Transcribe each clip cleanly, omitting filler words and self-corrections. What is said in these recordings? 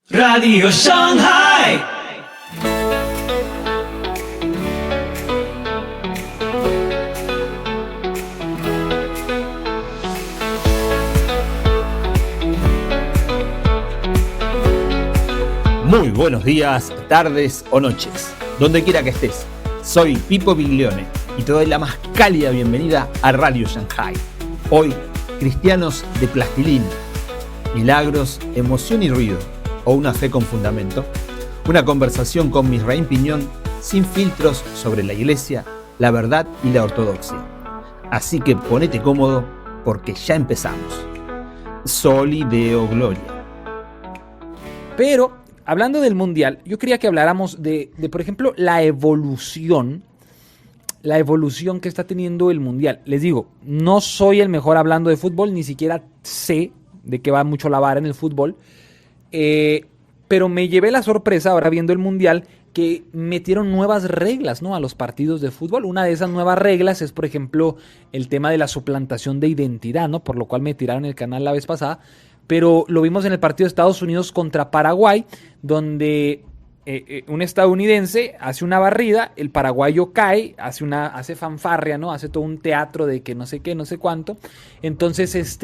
Radio Shanghai. Muy buenos días, tardes o noches, donde quiera que estés. Soy Pipo Biglione y te doy la más cálida bienvenida a Radio Shanghai. Hoy, cristianos de plastilina, milagros, emoción y ruido, o una fe con fundamento. Una conversación con Misraim Piñón sin filtros sobre la iglesia, la verdad y la ortodoxia. Así que ponete cómodo porque ya empezamos. Soli Deo Gloria. Pero, hablando del Mundial, yo quería que habláramos de, por ejemplo, la evolución que está teniendo el Mundial. Les digo, no soy el mejor hablando de fútbol, ni siquiera sé de qué va mucho la vara en el fútbol, pero me llevé la sorpresa ahora viendo el Mundial que metieron nuevas reglas, ¿no?, a los partidos de fútbol. Una de esas nuevas reglas es, por ejemplo, el tema de la suplantación de identidad, ¿no?, por lo cual me tiraron el canal la vez pasada. Pero lo vimos en el partido de Estados Unidos contra Paraguay, donde un estadounidense hace una barrida, el paraguayo cae, hace fanfarria, ¿no? Hace todo un teatro de que no sé qué, no sé cuánto. Entonces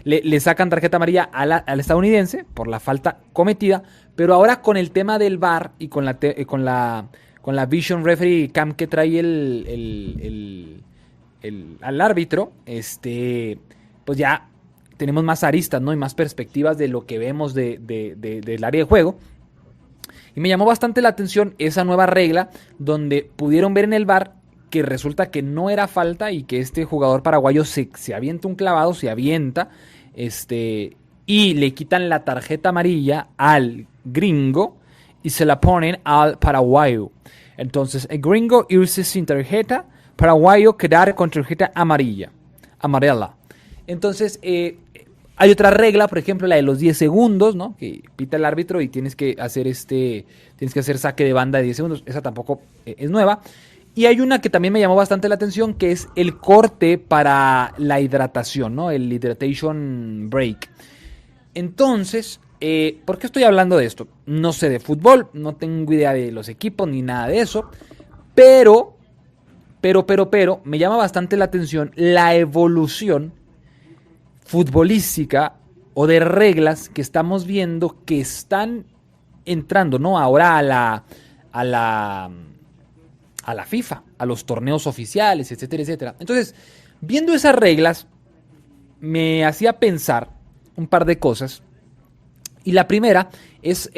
le sacan tarjeta amarilla al estadounidense por la falta cometida, pero ahora con el tema del VAR y con la Vision Referee Cam que trae al árbitro, pues ya tenemos más aristas, ¿no?, y más perspectivas de lo que vemos del área de juego. Y me llamó bastante la atención esa nueva regla donde pudieron ver en el VAR que resulta que no era falta y que este jugador paraguayo se avienta un clavado, y le quitan la tarjeta amarilla al gringo y se la ponen al paraguayo. Entonces el gringo irse sin tarjeta, paraguayo quedar con tarjeta amarilla. Entonces, hay otra regla, por ejemplo, la de los 10 segundos, ¿no?, que pita el árbitro y tienes que hacer saque de banda de 10 segundos. Esa tampoco es nueva. Y hay una que también me llamó bastante la atención, que es el corte para la hidratación, ¿no?, el hydration break. Entonces, ¿por qué estoy hablando de esto? No sé de fútbol, no tengo idea de los equipos ni nada de eso, pero me llama bastante la atención la evolución futbolística o de reglas que estamos viendo que están entrando, ¿no?, ahora a la FIFA, a los torneos oficiales, etcétera, etcétera. Entonces, viendo esas reglas, me hacía pensar un par de cosas. Y la primera es,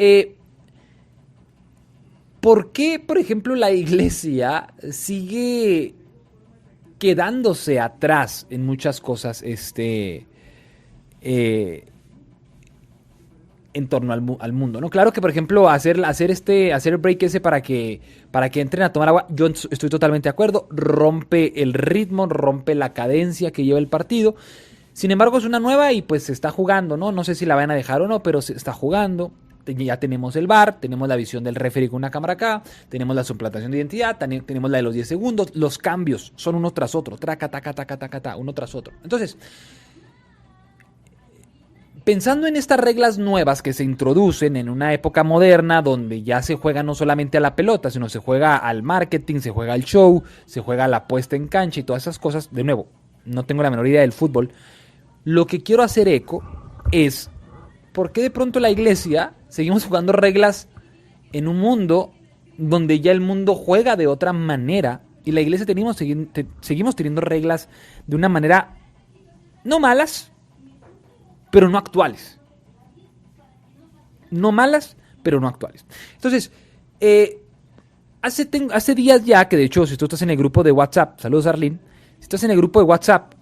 ¿por qué, por ejemplo, la iglesia sigue quedándose atrás en muchas cosas en torno al mundo, ¿no? Claro que, por ejemplo, hacer el break ese para que entren a tomar agua, yo estoy totalmente de acuerdo, rompe el ritmo, rompe la cadencia que lleva el partido. Sin embargo, es una nueva y pues se está jugando, ¿no? No sé si la van a dejar o no, pero se está jugando. Ya tenemos el VAR, tenemos la visión del referee con una cámara acá, tenemos la suplantación de identidad, tenemos la de los 10 segundos, los cambios son uno tras otro, uno tras otro. Entonces, pensando en estas reglas nuevas que se introducen en una época moderna donde ya se juega no solamente a la pelota, sino se juega al marketing, se juega al show, se juega a la puesta en cancha y todas esas cosas, de nuevo, no tengo la menor idea del fútbol, lo que quiero hacer eco es ¿por qué de pronto la iglesia seguimos jugando reglas en un mundo donde ya el mundo juega de otra manera y la iglesia seguimos teniendo reglas de una manera no malas, pero no actuales? No malas, pero no actuales. Entonces, hace días ya, que de hecho, si tú estás en el grupo de WhatsApp, saludos Arlene, si estás en el grupo de WhatsApp,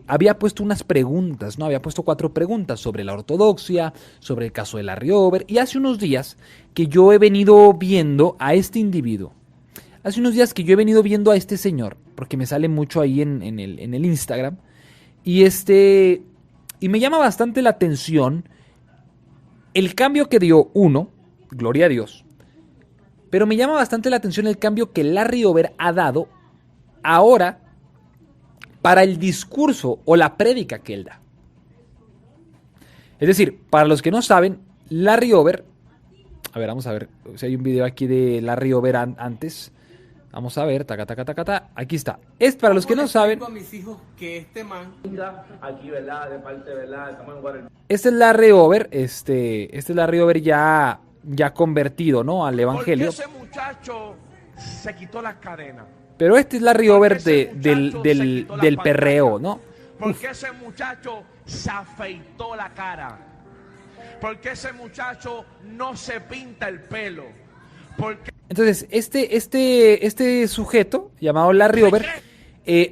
había puesto unas preguntas, ¿no? Había puesto 4 preguntas sobre la ortodoxia, sobre el caso de Larry Over, y hace unos días que yo he venido viendo a este individuo, hace unos días que yo he venido viendo a este señor, porque me sale mucho ahí en el Instagram, y me llama bastante la atención el cambio que dio gloria a Dios, pero me llama bastante la atención el cambio que Larry Over ha dado ahora para el discurso o la prédica que él da. Es decir, para los que no saben, Larry Over A ver, vamos a ver si hay un video aquí de Larry Over antes. Vamos a ver, taca, taca, taca, taca. Aquí está. Es para los que no saben. A mis hijos que este man Aquí, ¿verdad? De parte, ¿verdad? Estamos en Guarel. Este es Larry Over, este es Larry Over ya convertido, ¿no? Al evangelio. Porque ese muchacho se quitó las cadenas. Pero este es Larry Over Porque ese muchacho se quitó la del pantalla. perreo, ¿no? Porque ese muchacho se afeitó la cara. Porque ese muchacho no se pinta el pelo. Porque Entonces, este sujeto, llamado Larry Over,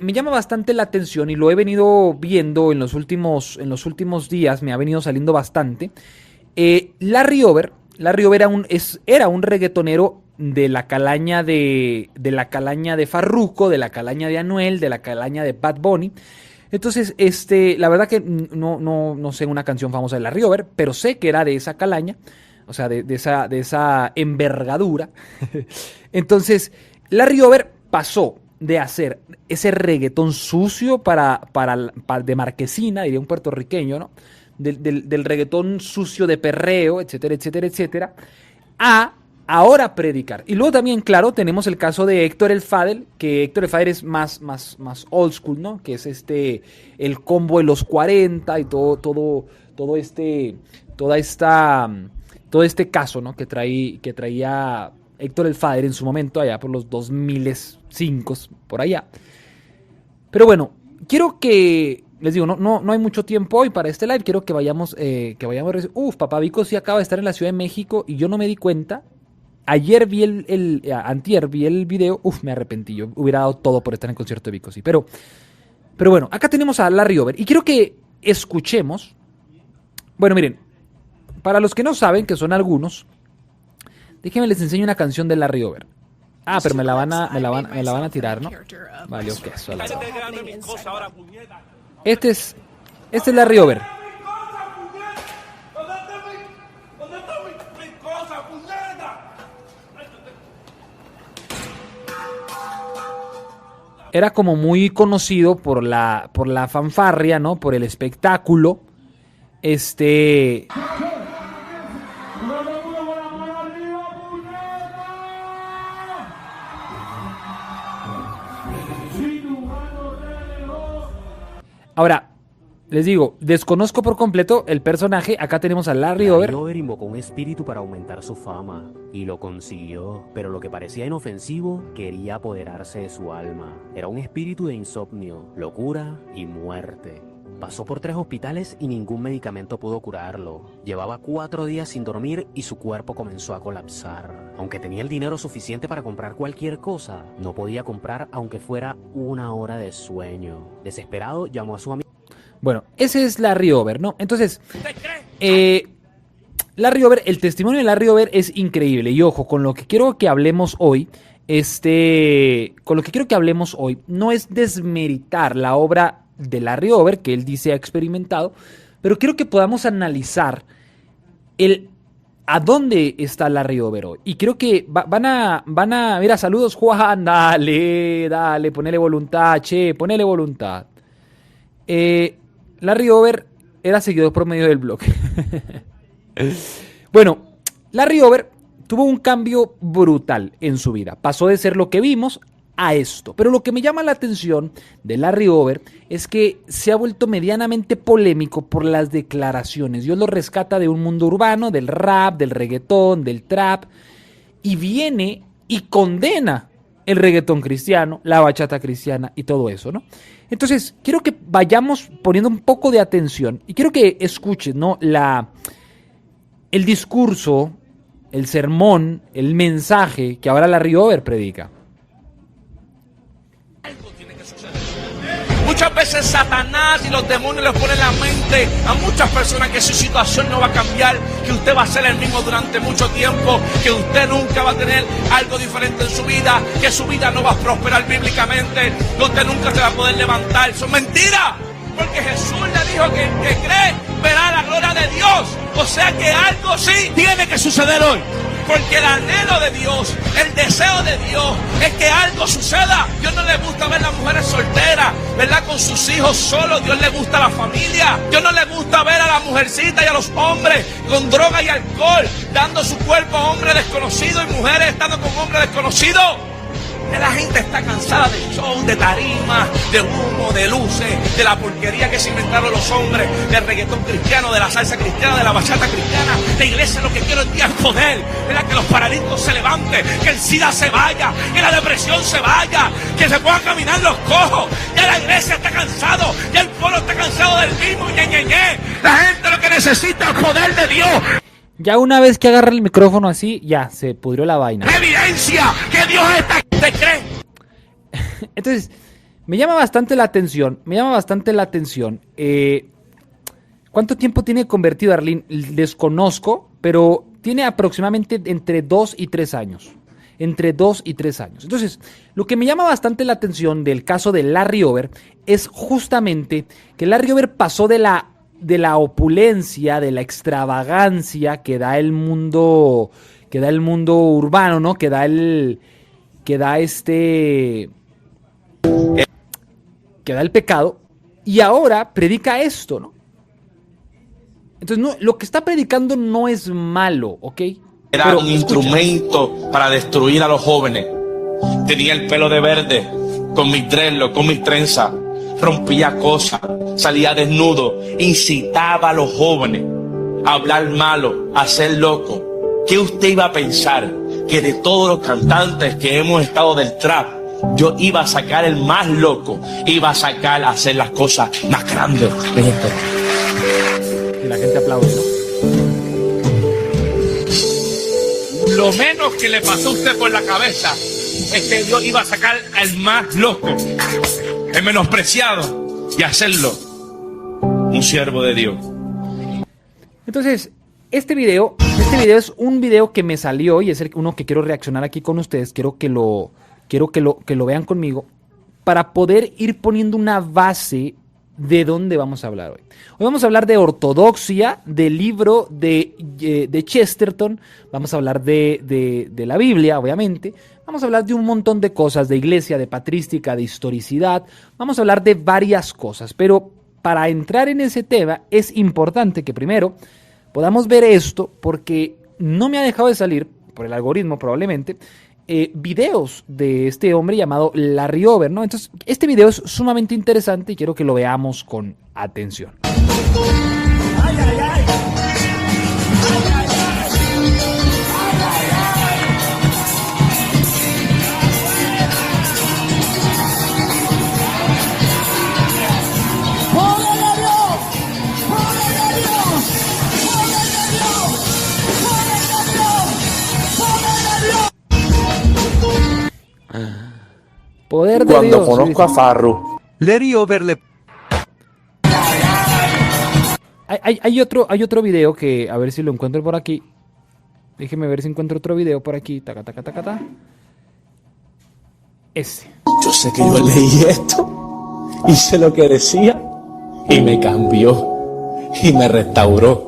me llama bastante la atención y lo he venido viendo en los últimos días, me ha venido saliendo bastante. Larry Over era un reggaetonero de la calaña de Farruko, de la calaña de Anuel, de la calaña de Bad Bunny. Entonces, la verdad que no sé una canción famosa de Larry Over, pero sé que era de esa calaña. O sea, de esa envergadura. Entonces, Larry Over pasó de hacer ese reggaetón sucio de marquesina, diría un puertorriqueño, ¿no? Del reggaetón sucio de perreo, etcétera, etcétera, etcétera, a ahora predicar. Y luego también, claro, tenemos el caso de Héctor el Father, que Héctor el Father es más old school, ¿no? Que es el combo de los 40 y todo este caso, ¿no? que traía Héctor el Father en su momento, allá por los 2005, por allá. Pero bueno, quiero que, les digo, no hay mucho tiempo hoy para este live, quiero que vayamos Papá Vico sí acaba de estar en la Ciudad de México y yo no me di cuenta. Ayer vi antier vi el video, me arrepentí, yo hubiera dado todo por estar en el concierto de Vico, sí. Pero bueno, acá tenemos a Larry Over y quiero que escuchemos. Bueno, miren, para los que no saben, que son algunos, déjenme les enseño una canción de Larry Over. Pero me la van a tirar, ¿no? Vale, ok. Este es Larry Over. Era como muy conocido por la fanfarria, ¿no? Por el espectáculo. Ahora, les digo, desconozco por completo el personaje. Acá tenemos a Larry Over. Larry Over invocó un espíritu para aumentar su fama y lo consiguió, pero lo que parecía inofensivo quería apoderarse de su alma. Era un espíritu de insomnio, locura y muerte. Pasó por 3 hospitales y ningún medicamento pudo curarlo. Llevaba 4 días sin dormir y su cuerpo comenzó a colapsar. Aunque tenía el dinero suficiente para comprar cualquier cosa, no podía comprar aunque fuera 1 hora de sueño. Desesperado, llamó a su amigo. Bueno, ese es Larry Over, ¿no? Entonces, Larry Over, el testimonio de Larry Over es increíble. Y ojo, con lo que quiero que hablemos hoy, no es desmeritar la obra de Larry Over, que él dice ha experimentado, pero quiero que podamos analizar a dónde está Larry Over hoy. Y creo que van a, mira, saludos Juan, dale, ponele voluntad, ponele voluntad. Larry Over era seguidor promedio del blog. Bueno, Larry Over tuvo un cambio brutal en su vida. Pasó de ser lo que vimos a esto. Pero lo que me llama la atención de Larry Over es que se ha vuelto medianamente polémico por las declaraciones. Dios lo rescata de un mundo urbano, del rap, del reggaetón, del trap, y viene y condena el reggaetón cristiano, la bachata cristiana y todo eso, ¿no? Entonces, quiero que vayamos poniendo un poco de atención y quiero que escuchen, ¿no? El discurso, el sermón, el mensaje que ahora Larry Over predica. muchas veces Satanás y los demonios les ponen en la mente a muchas personas que su situación no va a cambiar, que usted va a ser el mismo durante mucho tiempo, que usted nunca va a tener algo diferente en su vida, que su vida no va a prosperar bíblicamente, que usted nunca se va a poder levantar. Son mentiras, porque Jesús le dijo que el que cree verá la gloria de Dios. O sea que algo sí tiene que suceder hoy. Porque el anhelo de Dios, el deseo de Dios es que algo suceda. Dios no le gusta ver a las mujeres solteras, ¿verdad? Con sus hijos solos. Dios le gusta la familia. Dios no le gusta ver a las mujercitas y a los hombres con droga y alcohol, dando su cuerpo a hombres desconocidos y mujeres estando con hombres desconocidos. La gente está cansada de show, de tarimas, de humo, de luces, de la porquería que se inventaron los hombres, del reggaetón cristiano, de la salsa cristiana, de la bachata cristiana. La iglesia lo que quiere hoy día es poder, ¿verdad? Que los paralíticos se levanten, que el SIDA se vaya, que la depresión se vaya, que se puedan caminar los cojos. Ya la iglesia está cansado, ya el pueblo está cansado del mismo ñe. La gente lo que necesita es el poder de Dios. Ya una vez que agarra el micrófono así, ya se pudrió la vaina. Evidencia que Dios está. ¿Te crees? Entonces, me llama bastante la atención. ¿Cuánto tiempo tiene convertido Arlene? Desconozco, pero tiene aproximadamente entre 2 y 3 años. Entre 2 y 3 años. Entonces, lo que me llama bastante la atención del caso de Larry Over es justamente que Larry Over pasó de la opulencia, de la extravagancia que da el mundo urbano, ¿no? Que da el pecado, y ahora predica esto, ¿no? Entonces, no, lo que está predicando no es malo, ¿ok? Era pero, un instrumento para destruir a los jóvenes. Tenía el pelo de verde, con mis dreadlocks, con mis trenzas. Rompía cosas, salía desnudo, incitaba a los jóvenes a hablar malo, a ser loco. ¿Qué usted iba a pensar? Que de todos los cantantes que hemos estado del trap, yo iba a sacar el más loco, iba a sacar a hacer las cosas más grandes. Y la gente aplaude, ¿no? Lo menos que le pasó a usted por la cabeza es que Dios iba a sacar al más loco, el menospreciado, y hacerlo un siervo de Dios. Entonces, este video es un video que me salió y es uno que quiero reaccionar aquí con ustedes. Quiero que lo vean conmigo para poder ir poniendo una base de dónde vamos a hablar hoy. Hoy vamos a hablar de ortodoxia, del libro de Chesterton, vamos a hablar de la Biblia, obviamente. Vamos a hablar de un montón de cosas, de iglesia, de patrística, de historicidad. Vamos a hablar de varias cosas, pero para entrar en ese tema es importante que primero podamos ver esto, porque no me ha dejado de salir, por el algoritmo probablemente, videos de este hombre llamado Larry Over, ¿no? Entonces, este video es sumamente interesante y quiero que lo veamos con atención. Poder de Cuando Dios, conozco a Farru, Larry Over le Hay otro video que, a ver si lo encuentro por aquí. Déjeme ver si encuentro otro video por aquí. Taca, taca, taca, taca. Ese. yo sé que yo leí esto, hice lo que decía y me cambió y me restauró.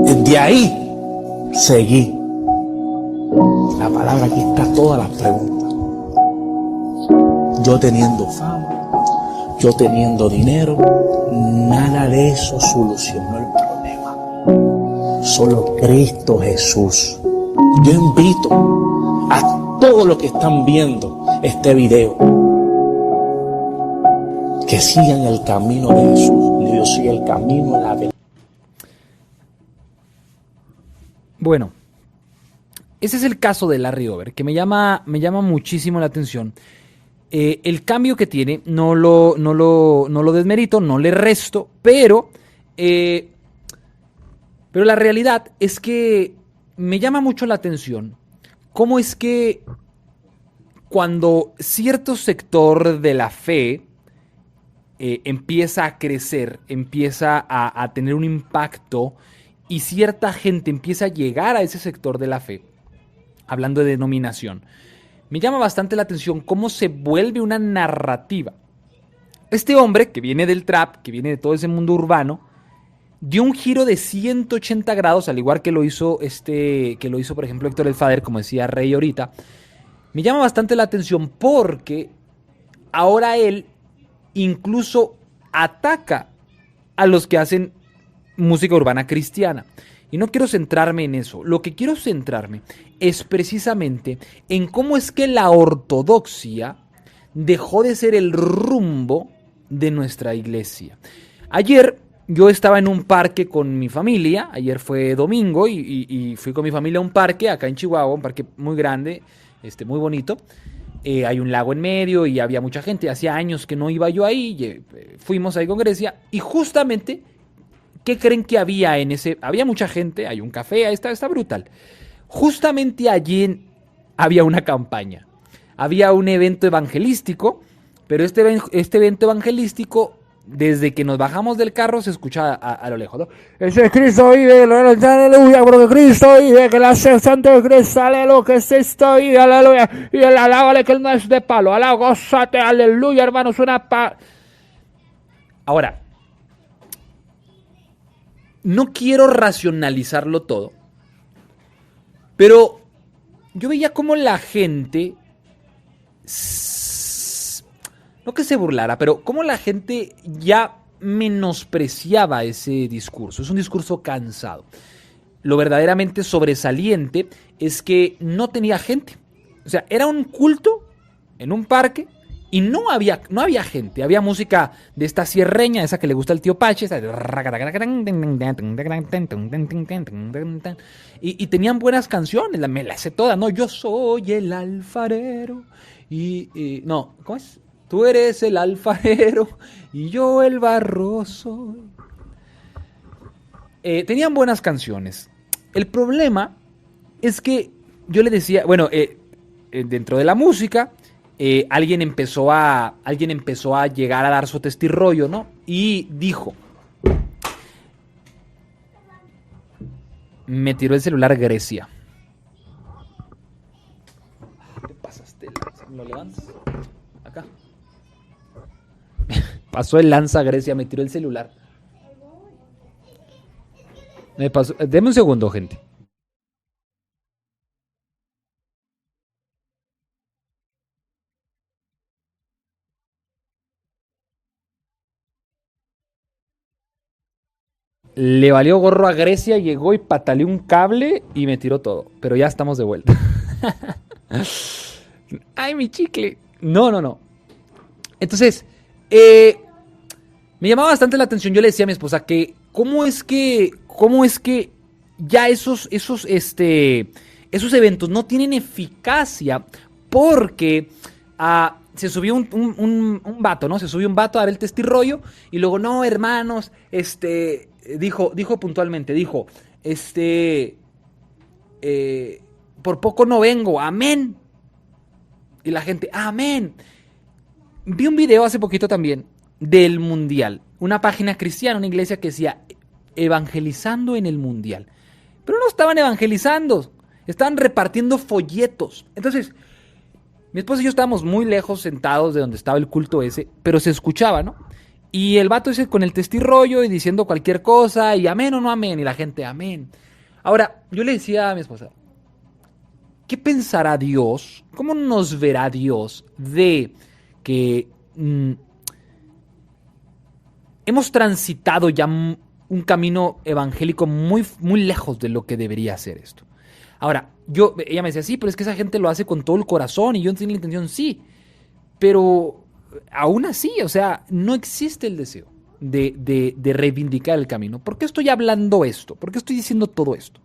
Desde ahí seguí. La palabra aquí está, todas las preguntas. Yo teniendo fama, yo teniendo dinero, nada de eso solucionó el problema. Solo Cristo Jesús. Yo invito a todos los que están viendo este video que sigan el camino de Jesús. Dios sigue el camino, la verdad. Bueno, ese es el caso de Larry Over, que me llama muchísimo la atención. El cambio que tiene no lo desmerito, no le resto, pero la realidad es que me llama mucho la atención cómo es que cuando cierto sector de la fe empieza a crecer, empieza a tener un impacto y cierta gente empieza a llegar a ese sector de la fe, hablando de denominación, me llama bastante la atención cómo se vuelve una narrativa. Este hombre, que viene del trap, que viene de todo ese mundo urbano, dio un giro de 180 grados, al igual que lo hizo por ejemplo, Héctor el Father, como decía Rey ahorita. Me llama bastante la atención porque ahora él incluso ataca a los que hacen música urbana cristiana. Y no quiero centrarme en eso. Lo que quiero centrarme es precisamente en cómo es que la ortodoxia dejó de ser el rumbo de nuestra iglesia. Ayer yo estaba en un parque con mi familia. Ayer fue domingo y fui con mi familia a un parque acá en Chihuahua, un parque muy grande, muy bonito. Hay un lago en medio y había mucha gente. Hacía años que no iba yo ahí. Fuimos ahí con Grecia y justamente, ¿qué creen que había en ese? Había mucha gente, hay un café, está brutal. Justamente allí había una campaña. Había un evento evangelístico, pero este evento evangelístico, desde que nos bajamos del carro, se escucha a lo lejos, ¿no? Ese Cristo vive, aleluya, porque Cristo vive, que la santo de Cristo, aleluya, que es esto vive, aleluya, y el alábale que él no es de palo, alá, gózate, aleluya, hermanos, Ahora, no quiero racionalizarlo todo, pero yo veía cómo la gente, no que se burlara, pero cómo la gente ya menospreciaba ese discurso. Es un discurso cansado. Lo verdaderamente sobresaliente es que no tenía gente. O sea, era un culto en un parque y no había gente. Había música de esta sierreña, esa que le gusta al tío Pache, y tenían buenas canciones, me las sé todas, ¿no? Yo soy el alfarero no, ¿cómo es? Tú eres el alfarero y yo el barro soy. Tenían buenas canciones. El problema es que yo le decía, bueno, dentro de la música, alguien empezó a llegar a dar su testirrollo, ¿no? Y dijo, me tiró el celular Grecia. ¿Qué pasaste? ¿Lo levantas? Acá. Pasó el lanza Grecia, me tiró el celular. Me pasó. Deme un segundo, gente. Le valió gorro a Grecia, llegó y pataleó un cable y me tiró todo. Pero ya estamos de vuelta. Ay, mi chicle. No. Entonces, me llamaba bastante la atención. Yo le decía a mi esposa que cómo es que ya esos eventos no tienen eficacia porque se subió un vato, ¿no? Se subió un vato a dar el testirrollo y luego, no, hermanos, dijo puntualmente, por poco no vengo, amén. Y la gente, amén. Vi un video hace poquito también del Mundial, una página cristiana, una iglesia que decía evangelizando en el Mundial, pero no estaban evangelizando, estaban repartiendo folletos. Entonces, mi esposa y yo estábamos muy lejos sentados de donde estaba el culto ese, pero se escuchaba, ¿no? Y el vato ese con el testirrollo y diciendo cualquier cosa, y amén o no amén, y la gente, amén. Ahora, yo le decía a mi esposa, ¿qué pensará Dios? ¿Cómo nos verá Dios de que hemos transitado ya un camino evangélico muy, muy lejos de lo que debería ser esto? Ahora, ella me decía, sí, pero es que esa gente lo hace con todo el corazón y yo no tengo la intención, sí, pero aún así, o sea, no existe el deseo de reivindicar el camino. ¿Por qué estoy hablando esto? ¿Por qué estoy diciendo todo esto?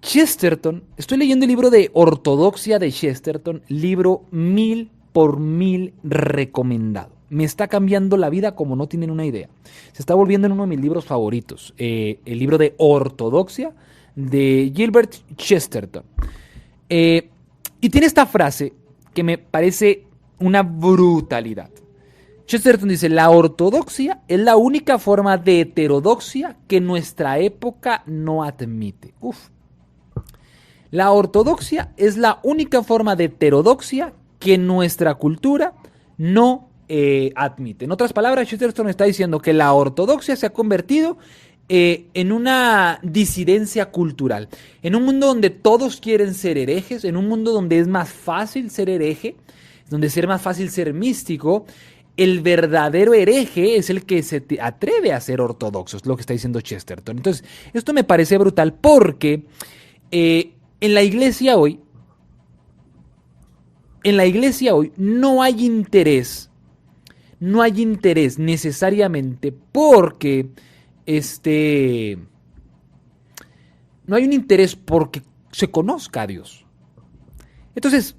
Chesterton, estoy leyendo el libro de Ortodoxia de Chesterton, libro 1000 por 1000 recomendado. Me está cambiando la vida como no tienen una idea. Se está volviendo en uno de mis libros favoritos, el libro de Ortodoxia de Gilbert Chesterton. Y tiene esta frase que me parece una brutalidad. Chesterton dice, la ortodoxia es la única forma de heterodoxia que nuestra época no admite. La ortodoxia es la única forma de heterodoxia que nuestra cultura no admite. En otras palabras, Chesterton está diciendo que la ortodoxia se ha convertido en una disidencia cultural, en un mundo donde todos quieren ser herejes, en un mundo donde es más fácil ser hereje, donde es más fácil ser místico. El verdadero hereje es el que se atreve a ser ortodoxo, es lo que está diciendo Chesterton. Entonces, esto me parece brutal porque en la iglesia hoy no hay interés necesariamente porque no hay un interés porque se conozca a Dios. Entonces,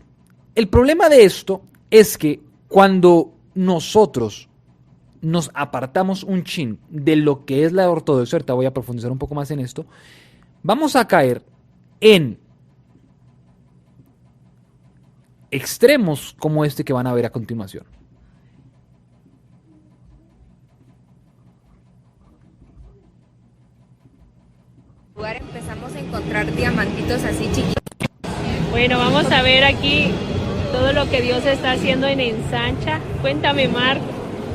el problema de esto es que cuando nosotros nos apartamos un chin de lo que es la ortodoxia, ahorita voy a profundizar un poco más en esto, vamos a caer en extremos como este que van a ver a continuación. Empezamos a encontrar diamantitos así chiquitos. Bueno, vamos a ver aquí todo lo que Dios está haciendo en Ensancha. Cuéntame, Mark,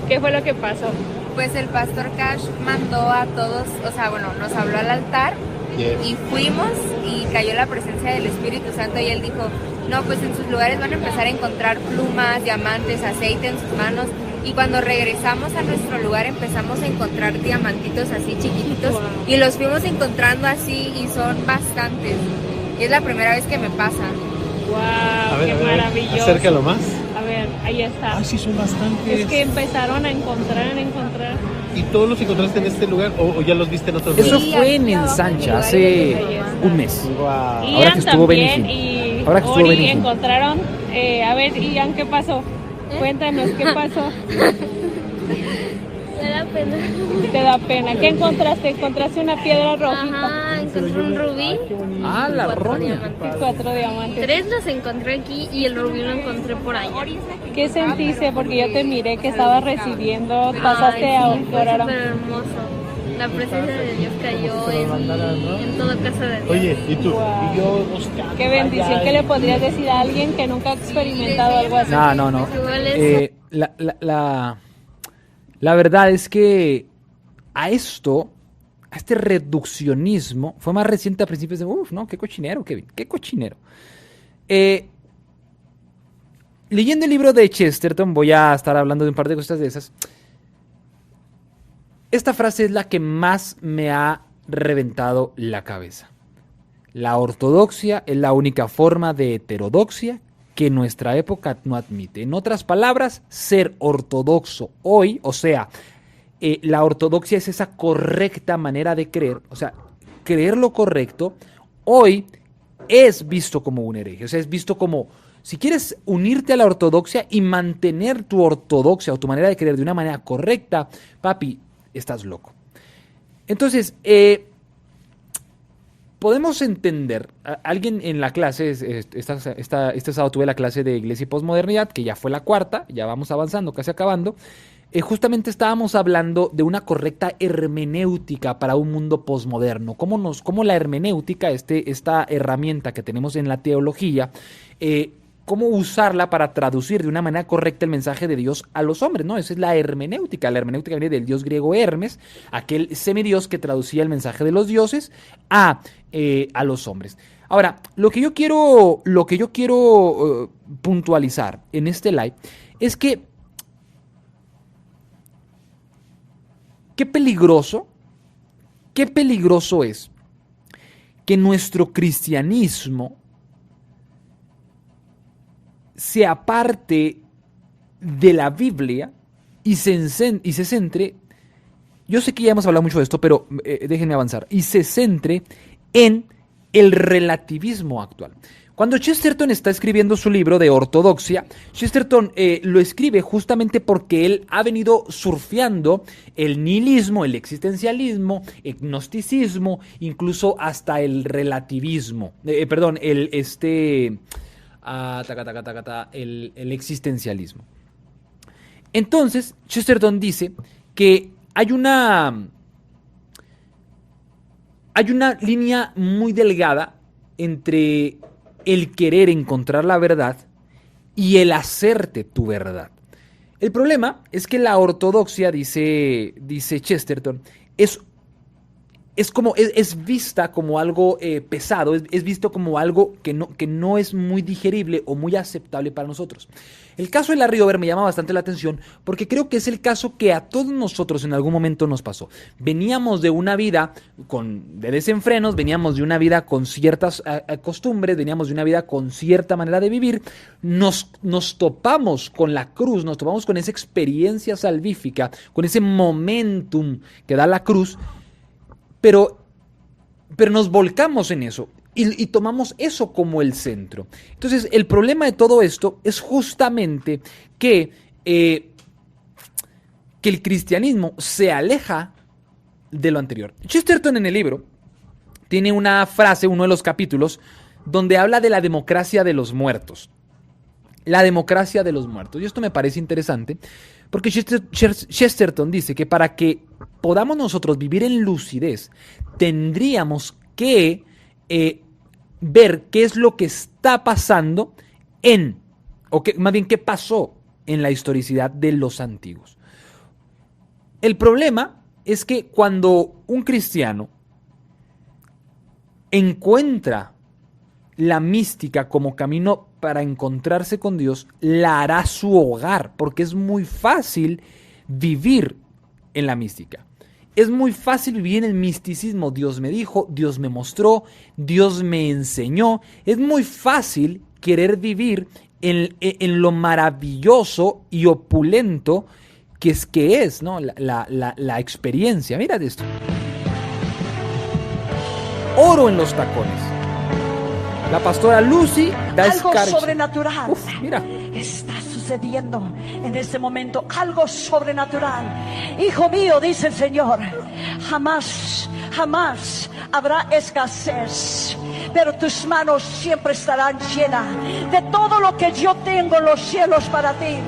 ¿qué fue lo que pasó? Pues el pastor Cash mandó a todos, nos habló al altar y fuimos y cayó la presencia del Espíritu Santo y él dijo, no, pues en sus lugares van a empezar a encontrar plumas, diamantes, aceite en sus manos. Y cuando regresamos a nuestro lugar empezamos a encontrar diamantitos así chiquititos y los fuimos encontrando así y son bastantes. Y es la primera vez que me pasa. ¡Wow! ¡Qué maravilloso! Acércalo más. A ver, ahí está. Ah, sí, son bastantes. Es que empezaron a encontrar. ¿Y todos los encontraste en este lugar o ya los viste en otros lugares? Eso fue en Ensancha hace un mes. Wow. Ahora que estuvo también Benny. Y Ahora que estuvo Ori Benny. encontraron. A ver, Ian, ¿qué pasó? Cuéntanos, ¿qué pasó? Me da pena. ¿Te da pena? ¿Qué encontraste? ¿Encontraste una piedra rojita? Ajá, encontré un rubí. Ah, la roña. 4 diamantes. 3 los encontré aquí y el rubí lo encontré por allá. ¿Qué sentiste? Porque yo te miré que estabas recibiendo, pasaste a orar. Fue súper hermoso. La presencia de Dios cayó en toda casa de Dios. Oye, ¿y tú? Wow. Y yo buscando. Qué bendición. ¿Qué le podrías decir a alguien que nunca ha experimentado algo así? No. La verdad es que a este reduccionismo, fue más reciente a principios de, no, qué cochinero, Kevin, qué cochinero. Leyendo el libro de Chesterton, voy a estar hablando de un par de cosas de esas. Esta frase es la que más me ha reventado la cabeza. La ortodoxia es la única forma de heterodoxia que nuestra época no admite. En otras palabras, ser ortodoxo hoy, o sea, la ortodoxia es esa correcta manera de creer, o sea, creer lo correcto, hoy es visto como un hereje, o sea, es visto como, si quieres unirte a la ortodoxia y mantener tu ortodoxia o tu manera de creer de una manera correcta, papi, estás loco. Entonces, podemos entender, alguien en la clase, este sábado tuve la clase de Iglesia y Posmodernidad, que ya fue la cuarta, ya vamos avanzando, casi acabando, justamente estábamos hablando de una correcta hermenéutica para un mundo posmoderno, cómo la hermenéutica, esta herramienta que tenemos en la teología, cómo usarla para traducir de una manera correcta el mensaje de Dios a los hombres, ¿no? Esa es la hermenéutica. La hermenéutica viene del dios griego Hermes, aquel semidios que traducía el mensaje de los dioses a los hombres. Ahora, lo que yo quiero puntualizar en este live es que qué peligroso es que nuestro cristianismo se aparte de la Biblia y se centre, yo sé que ya hemos hablado mucho de esto, pero déjenme avanzar, y se centre en el relativismo actual. Cuando Chesterton está escribiendo su libro de ortodoxia, Chesterton lo escribe justamente porque él ha venido surfeando el nihilismo, el existencialismo, el gnosticismo, incluso hasta el relativismo, el existencialismo. Entonces, Chesterton dice que hay una línea muy delgada entre el querer encontrar la verdad y el hacerte tu verdad. El problema es que la ortodoxia, dice Chesterton, es es vista como algo pesado, es visto como algo que no es muy digerible o muy aceptable para nosotros. El caso de Larry Over me llama bastante la atención porque creo que es el caso que a todos nosotros en algún momento nos pasó. Veníamos de una vida de desenfrenos, veníamos de una vida con ciertas costumbres, veníamos de una vida con cierta manera de vivir, nos topamos con la cruz, nos topamos con esa experiencia salvífica, con ese momentum que da la cruz, pero nos volcamos en eso y tomamos eso como el centro. Entonces, el problema de todo esto es justamente que el cristianismo se aleja de lo anterior. Chesterton en el libro tiene una frase, uno de los capítulos, donde habla de la democracia de los muertos. La democracia de los muertos. Y esto me parece interesante porque Chesterton dice que para que podamos nosotros vivir en lucidez, tendríamos que ver qué es lo que está pasando más bien qué pasó en la historicidad de los antiguos. El problema es que cuando un cristiano encuentra la mística como camino para encontrarse con Dios, la hará su hogar, porque es muy fácil vivir en la mística. Es muy fácil vivir en el misticismo. Dios me dijo, Dios me mostró, Dios me enseñó. Es muy fácil querer vivir en lo maravilloso y opulento que es, ¿no? la experiencia. Mira esto. Oro en los tacones. La pastora Lucy da algo escarcha. Sobrenatural. Uf, mira. Está sucediendo en este momento algo sobrenatural. Hijo mío, dice el Señor, jamás habrá escasez, pero tus manos siempre estarán llenas de todo lo que yo tengo en los cielos para ti.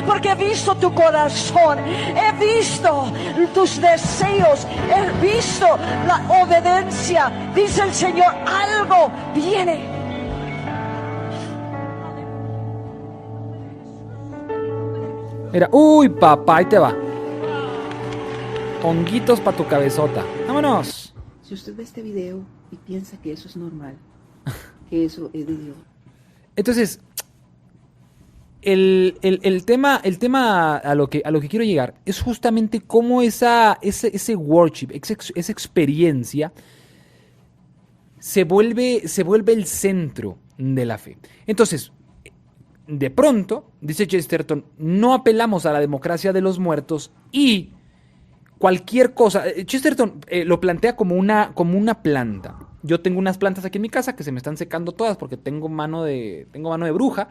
Porque he visto tu corazón, he visto tus deseos, he visto la obediencia. Dice el Señor, algo viene. Mira, uy, papá, ahí te va. Honguitos para tu cabezota. Vámonos. Si usted ve este video y piensa que eso es normal, que eso es de Dios. Entonces, el tema a lo que quiero llegar es justamente cómo ese worship, esa experiencia se vuelve el centro de la fe. Entonces, de pronto, dice Chesterton, no apelamos a la democracia de los muertos y cualquier cosa. Chesterton lo plantea como una planta. Yo tengo unas plantas aquí en mi casa que se me están secando todas porque tengo mano de bruja.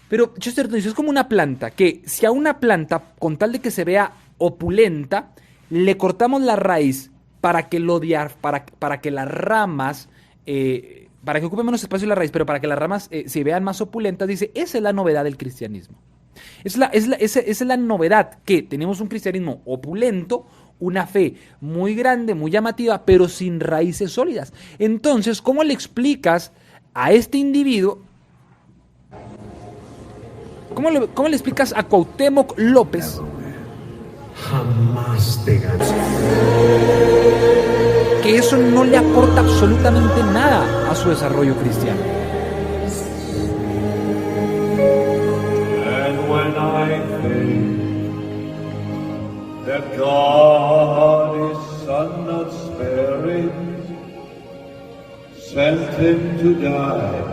Pero Chesterton dice, es como una planta que si a una planta, con tal de que se vea opulenta, le cortamos la raíz para que las ramas, para que ocupe menos espacio la raíz, pero para que las ramas se vean más opulentas, dice, esa es la novedad del cristianismo. Esa es la novedad, que tenemos un cristianismo opulento, una fe muy grande, muy llamativa, pero sin raíces sólidas. Entonces, ¿cómo le explicas a este individuo? ¿Cómo le explicas a Cuauhtémoc López? Jamás te ganas. Que eso no le aporta absolutamente nada a su desarrollo cristiano. And when I think that God is Son not sparing, sent him to die,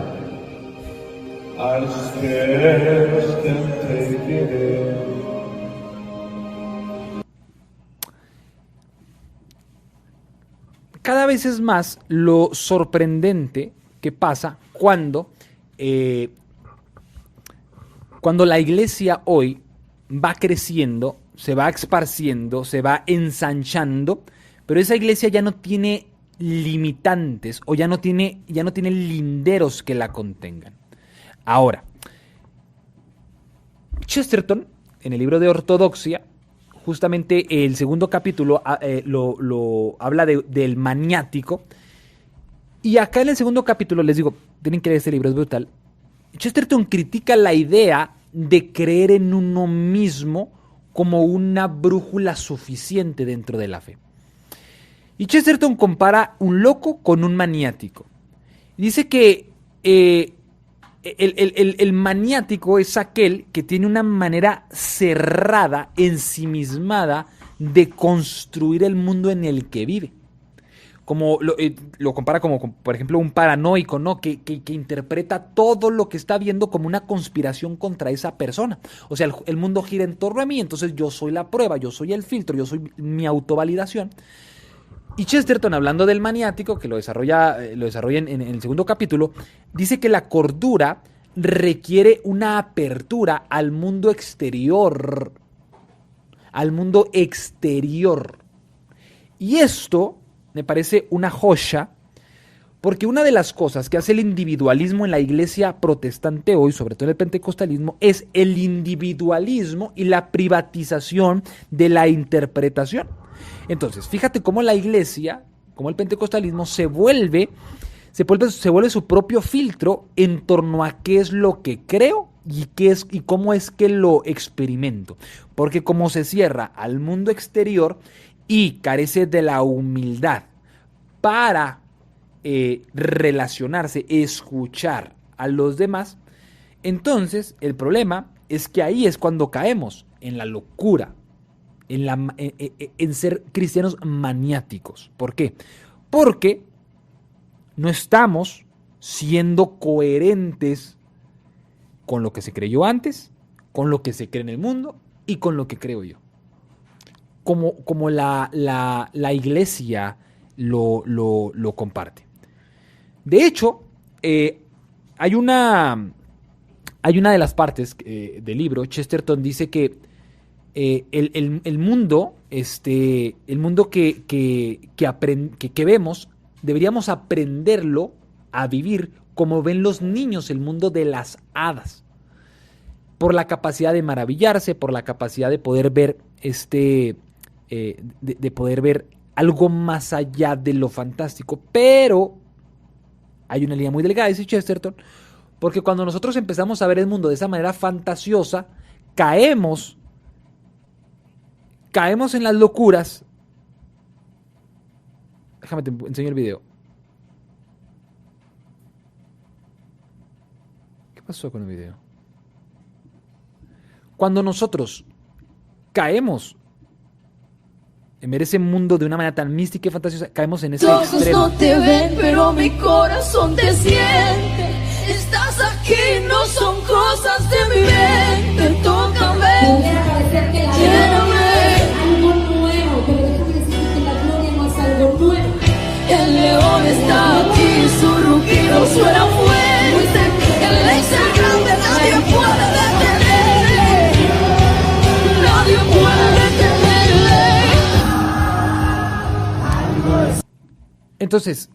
I scarce can take it in. Cada vez es más lo sorprendente que pasa cuando la iglesia hoy va creciendo, se va esparciendo, se va ensanchando, pero esa iglesia ya no tiene limitantes o ya no tiene linderos que la contengan. Ahora, Chesterton, en el libro de Ortodoxia, justamente el segundo capítulo lo habla del maniático. Y acá en el segundo capítulo, les digo, tienen que leer este libro, es brutal. Chesterton critica la idea de creer en uno mismo como una brújula suficiente dentro de la fe. Y Chesterton compara un loco con un maniático. Dice que el maniático es aquel que tiene una manera cerrada, ensimismada, de construir el mundo en el que vive. Como lo compara como, por ejemplo, un paranoico, ¿no? Que interpreta todo lo que está viendo como una conspiración contra esa persona. O sea, el mundo gira en torno a mí, entonces yo soy la prueba, yo soy el filtro, yo soy mi autovalidación. Y Chesterton, hablando del maniático, que lo desarrolla en el segundo capítulo, dice que la cordura requiere una apertura al mundo exterior. Al mundo exterior. Y esto me parece una joya, porque una de las cosas que hace el individualismo en la iglesia protestante hoy, sobre todo en el pentecostalismo, es el individualismo y la privatización de la interpretación. Entonces, fíjate cómo la iglesia, cómo el pentecostalismo se vuelve su propio filtro en torno a qué es lo que creo y cómo es que lo experimento. Porque como se cierra al mundo exterior y carece de la humildad para relacionarse, escuchar a los demás, entonces el problema es que ahí es cuando caemos en la locura, en ser cristianos maniáticos. ¿Por qué? Porque no estamos siendo coherentes con lo que se creyó antes, con lo que se cree en el mundo y con lo que creo yo. Como la iglesia lo comparte. De hecho, hay una de las partes del libro. Chesterton dice que el mundo que vemos, deberíamos aprenderlo a vivir como ven los niños el mundo de las hadas, por la capacidad de maravillarse, por la capacidad de poder ver de poder ver algo más allá de lo fantástico. Pero hay una línea muy delgada, dice Chesterton, porque cuando nosotros empezamos a ver el mundo de esa manera fantasiosa, caemos en las locuras. Déjame te enseño el video. ¿Qué pasó con el video? Cuando nosotros caemos en ver ese mundo de una manera tan mística y fantasiosa, caemos en ese Ojos extremo. no te ven, pero mi corazón te siente. Estás aquí, no son cosas de mi mente. Tócame, lléname. Algo nuevo, pero déjame decirte que la gloria no es algo nuevo. El león está aquí, su rugido suena fuerte. Él es el grande, nadie puede detenerle. Nadie puede detenerle. Entonces,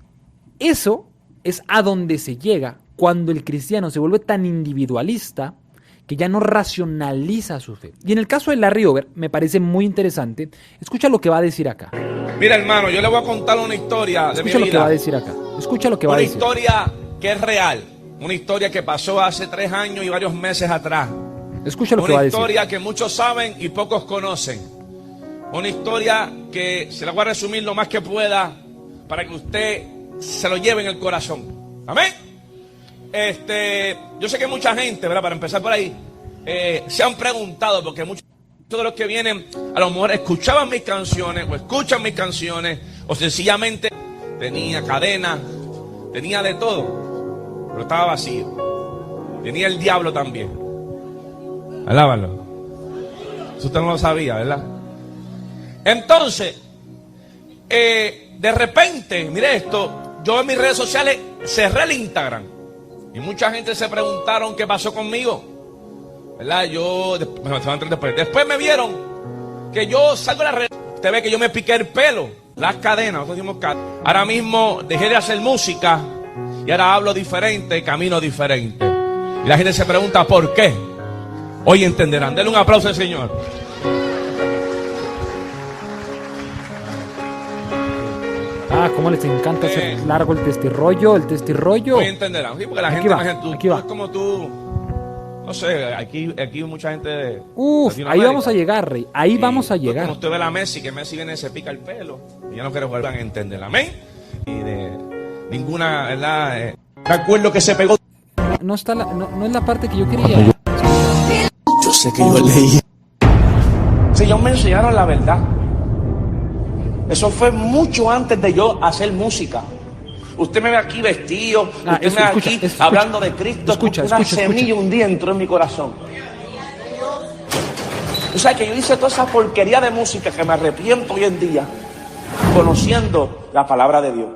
eso es a donde se llega cuando el cristiano se vuelve tan individualista que ya no racionaliza su fe. Y en el caso de Larry Over, me parece muy interesante. Escucha lo que va a decir acá. Mira, hermano, yo le voy a contar una historia de mi vida. Escucha lo que va a decir acá. Escucha lo que va a decir. Una historia que es real. Una historia que pasó hace 3 años y varios meses atrás. Escucha lo que va a decir. Una historia que muchos saben y pocos conocen. Una historia que se la voy a resumir lo más que pueda para que usted se lo lleve en el corazón. Amén. Yo sé que mucha gente, ¿verdad? Para empezar por ahí, se han preguntado, porque muchos de los que vienen a lo mejor escuchaban mis canciones o escuchan mis canciones o sencillamente tenía cadena, tenía de todo, pero estaba vacío. Tenía el diablo también. Alábalo. Eso usted no lo sabía, ¿verdad? Entonces, de repente, mire esto, yo en mis redes sociales cerré el Instagram y mucha gente se preguntaron qué pasó conmigo, ¿verdad? Después me vieron que yo salgo de las redes. Usted ve que yo me piqué el pelo, las cadenas, nosotros decimos cadenas. Ahora mismo dejé de hacer música y ahora hablo diferente, camino diferente. Y la gente se pregunta ¿por qué? Hoy entenderán. Denle un aplauso al Señor. ¿Cómo les encanta hacer largo el testirrollo? Hoy entenderán, sí, porque la gente no es como tú. No sé, aquí mucha gente... Ahí vamos a llegar, Rey. Ahí vamos a llegar. Como usted ve a Messi, que Messi viene y se pica el pelo. Y ya no quiero jugar a entender. Amén. Y de ninguna, ¿verdad? Recuerdo que se pegó. No es la parte que yo quería. Yo sé que yo leí. Sí, ellos me enseñaron la verdad. Eso fue mucho antes de yo hacer música. Usted me ve aquí vestido, usted me ve aquí hablando de Cristo, una semilla un día entró en mi corazón. O sea que yo hice toda esa porquería de música que me arrepiento hoy en día, conociendo la palabra de Dios.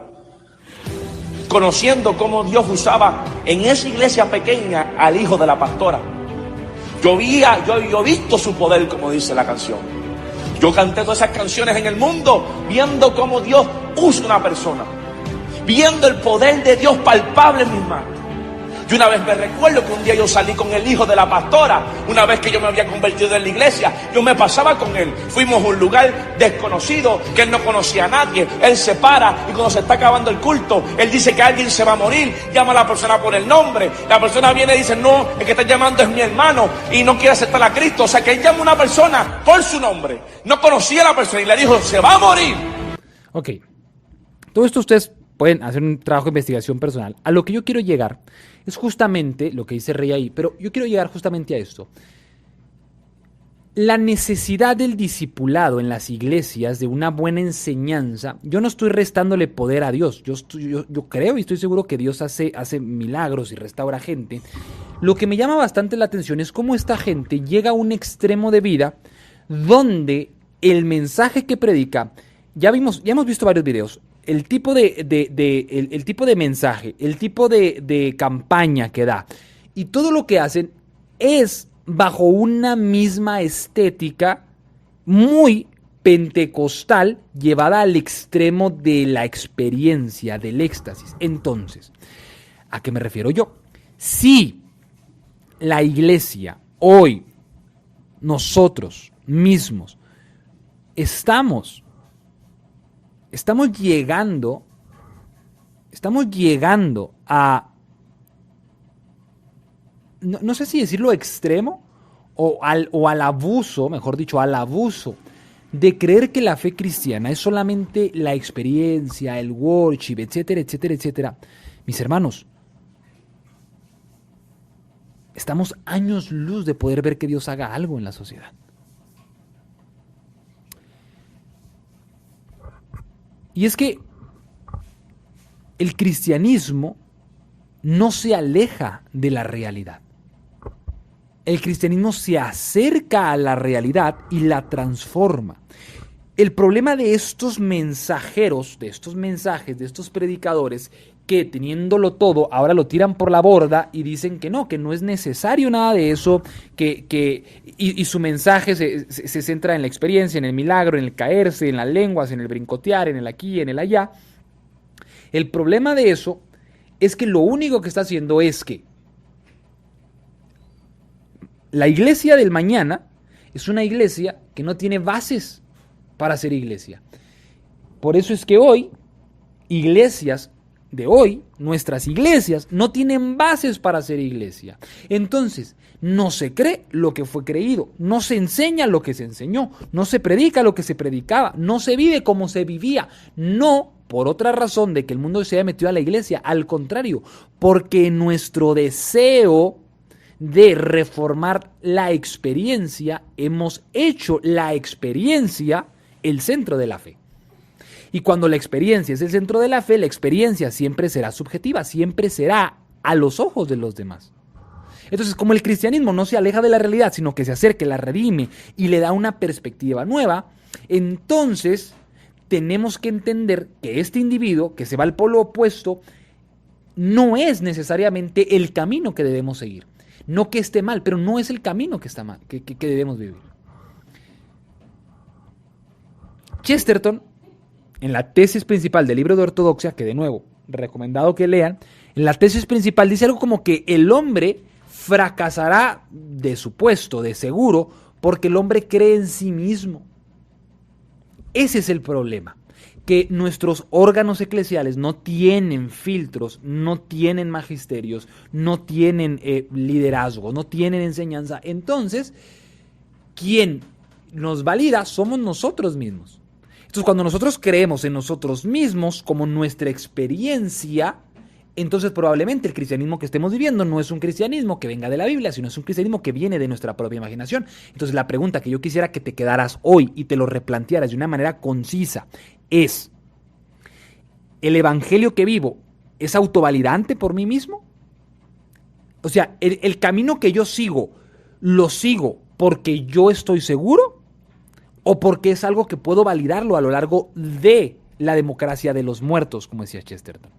Conociendo cómo Dios usaba en esa iglesia pequeña al hijo de la pastora. Yo he visto su poder, como dice la canción. Yo canté todas esas canciones en el mundo, viendo cómo Dios usa una persona. Viendo el poder de Dios palpable en mis manos. Y una vez me recuerdo que un día yo salí con el hijo de la pastora. Una vez que yo me había convertido en la iglesia, yo me pasaba con él. Fuimos a un lugar desconocido, que él no conocía a nadie. Él se para y cuando se está acabando el culto, él dice que alguien se va a morir. Llama a la persona por el nombre. La persona viene y dice, no, el que está llamando es mi hermano y no quiere aceptar a Cristo. O sea que él llama a una persona por su nombre. No conocía a la persona y le dijo, se va a morir. Ok. Todo esto ustedes pueden hacer un trabajo de investigación personal. A lo que yo quiero llegar es justamente lo que dice Rey ahí, pero yo quiero llegar justamente a esto. La necesidad del discipulado en las iglesias, de una buena enseñanza, yo no estoy restándole poder a Dios. Yo creo y estoy seguro que Dios hace milagros y restaura gente. Lo que me llama bastante la atención es cómo esta gente llega a un extremo de vida donde el mensaje que predica, ya hemos visto varios videos, el tipo de mensaje, el tipo de campaña que da y todo lo que hacen es bajo una misma estética muy pentecostal llevada al extremo de la experiencia, del éxtasis. Entonces, ¿a qué me refiero yo? Si la iglesia hoy, nosotros mismos, estamos llegando a, no sé si decirlo extremo o al abuso, mejor dicho, al abuso de creer que la fe cristiana es solamente la experiencia, el worship, etcétera, etcétera, etcétera. Mis hermanos, estamos años luz de poder ver que Dios haga algo en la sociedad. Y es que el cristianismo no se aleja de la realidad. El cristianismo se acerca a la realidad y la transforma. El problema de estos mensajeros, de estos mensajes, de estos predicadores, que teniéndolo todo, ahora lo tiran por la borda y dicen que no es necesario nada de eso, y su mensaje se centra en la experiencia, en el milagro, en el caerse, en las lenguas, en el brincotear, en el aquí, en el allá. El problema de eso es que lo único que está haciendo es que la iglesia del mañana es una iglesia que no tiene bases para ser iglesia. Por eso es que hoy, iglesias de hoy, nuestras iglesias no tienen bases para ser iglesia. Entonces, no se cree lo que fue creído, no se enseña lo que se enseñó, no se predica lo que se predicaba, no se vive como se vivía, no por otra razón de que el mundo se haya metido a la iglesia, al contrario, porque nuestro deseo de reformar la experiencia, hemos hecho la experiencia el centro de la fe. Y cuando la experiencia es el centro de la fe, la experiencia siempre será subjetiva, siempre será a los ojos de los demás. Entonces, como el cristianismo no se aleja de la realidad, sino que se acerca, la redime y le da una perspectiva nueva, entonces tenemos que entender que este individuo que se va al polo opuesto no es necesariamente el camino que debemos seguir. No que esté mal, pero no es el camino que está mal, que debemos vivir. Chesterton, en la tesis principal del libro de Ortodoxia, que de nuevo, recomendado que lean, en la tesis principal dice algo como que el hombre fracasará de supuesto, de seguro, porque el hombre cree en sí mismo. Ese es el problema. que nuestros órganos eclesiales no tienen filtros, no tienen magisterios, no tienen liderazgo, no tienen enseñanza, entonces quien nos valida somos nosotros mismos. Entonces, cuando nosotros creemos en nosotros mismos como nuestra experiencia, entonces probablemente el cristianismo que estemos viviendo no es un cristianismo que venga de la Biblia, sino es un cristianismo que viene de nuestra propia imaginación. Entonces, la pregunta que yo quisiera que te quedaras hoy y te lo replantearas de una manera concisa es: ¿el evangelio que vivo es autovalidante por mí mismo? O sea, el camino que yo sigo, ¿lo sigo porque yo estoy seguro? ¿O porque es algo que puedo validarlo a lo largo de la democracia de los muertos, como decía Chesterton?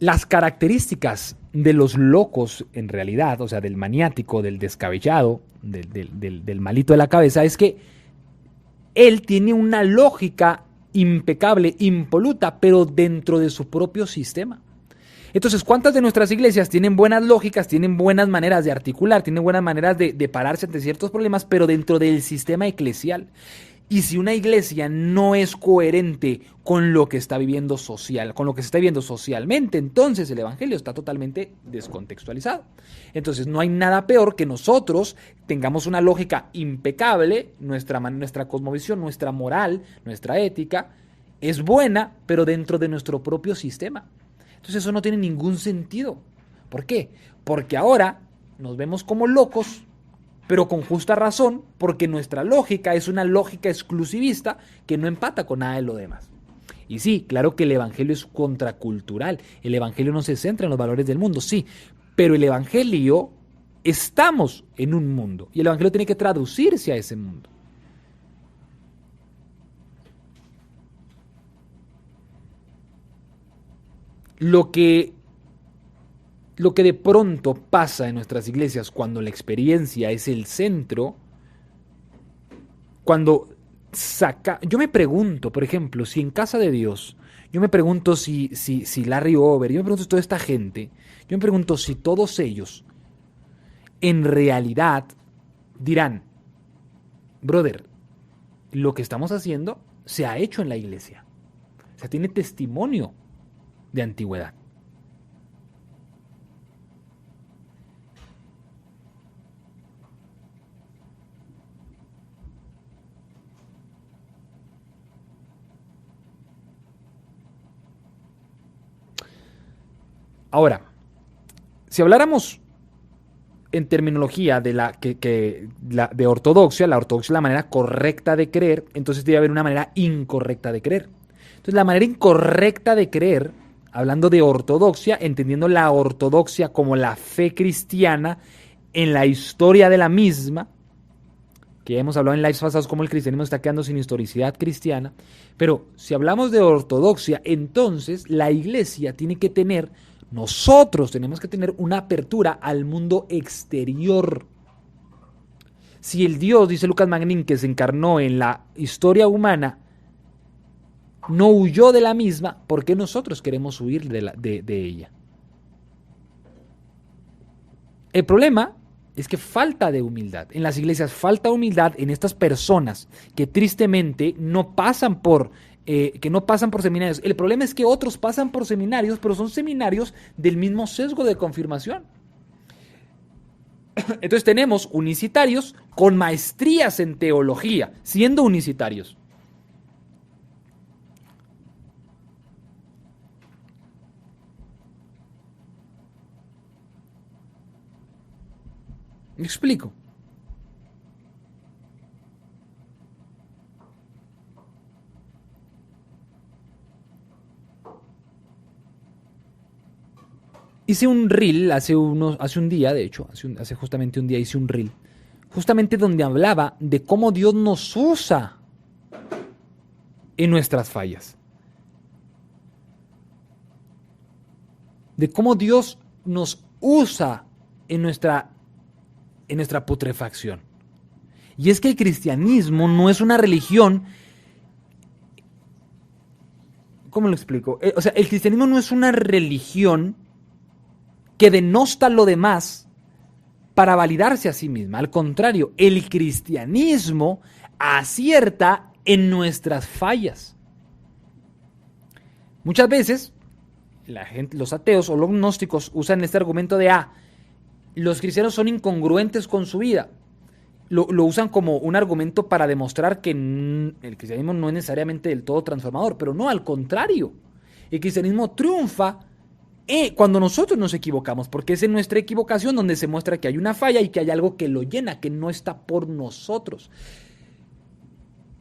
Las características de los locos, en realidad, o sea, del maniático, del descabellado, del malito de la cabeza, es que él tiene una lógica impecable, impoluta, pero dentro de su propio sistema. Entonces, ¿cuántas de nuestras iglesias tienen buenas lógicas, tienen buenas maneras de articular, tienen buenas maneras de pararse ante ciertos problemas, pero dentro del sistema eclesial? Y si una iglesia no es coherente con lo que está viviendo social, con lo que se está viviendo socialmente, entonces el evangelio está totalmente descontextualizado. Entonces no hay nada peor que nosotros tengamos una lógica impecable, nuestra cosmovisión, nuestra moral, nuestra ética es buena, pero dentro de nuestro propio sistema. Entonces eso no tiene ningún sentido. ¿Por qué? Porque ahora nos vemos como locos, pero con justa razón, porque nuestra lógica es una lógica exclusivista que no empata con nada de lo demás. Y sí, claro que el evangelio es contracultural, el evangelio no se centra en los valores del mundo, sí, pero el evangelio, estamos en un mundo, y el evangelio tiene que traducirse a ese mundo. Lo que de pronto pasa en nuestras iglesias cuando la experiencia es el centro, cuando yo me pregunto, por ejemplo, si en Casa de Dios, yo me pregunto si Larry Over, yo me pregunto si toda esta gente, yo me pregunto si todos ellos en realidad dirán: brother, lo que estamos haciendo se ha hecho en la iglesia, o sea, tiene testimonio de antigüedad. Ahora, si habláramos en terminología de de ortodoxia, la ortodoxia es la manera correcta de creer, entonces debe haber una manera incorrecta de creer. Entonces, la manera incorrecta de creer, hablando de ortodoxia, entendiendo la ortodoxia como la fe cristiana en la historia de la misma, que ya hemos hablado en lives pasados cómo el cristianismo está quedando sin historicidad cristiana, pero si hablamos de ortodoxia, entonces la iglesia tiene que tener, nosotros tenemos que tener una apertura al mundo exterior. Si el Dios, dice Lucas Magnin, que se encarnó en la historia humana, no huyó de la misma, ¿por qué nosotros queremos huir de ella? El problema es que falta de humildad. En las iglesias falta humildad en estas personas que tristemente no pasan por seminarios. El problema es que otros pasan por seminarios, pero son seminarios del mismo sesgo de confirmación. Entonces tenemos unicitarios con maestrías en teología, siendo unicitarios. ¿Me explico? Hice un reel hace un día, de hecho, hace justamente un día hice un reel, justamente donde hablaba de cómo Dios nos usa en nuestras fallas. De cómo Dios nos usa en nuestra putrefacción. Y es que el cristianismo no es una religión. ¿Cómo lo explico? O sea, el cristianismo no es una religión que denosta lo demás para validarse a sí misma. Al contrario, el cristianismo acierta en nuestras fallas. Muchas veces la gente, los ateos o los gnósticos usan este argumento de los cristianos son incongruentes con su vida. Lo usan como un argumento para demostrar que el cristianismo no es necesariamente del todo transformador, pero no, al contrario. El cristianismo triunfa cuando nosotros nos equivocamos, porque es en nuestra equivocación donde se muestra que hay una falla y que hay algo que lo llena, que no está por nosotros.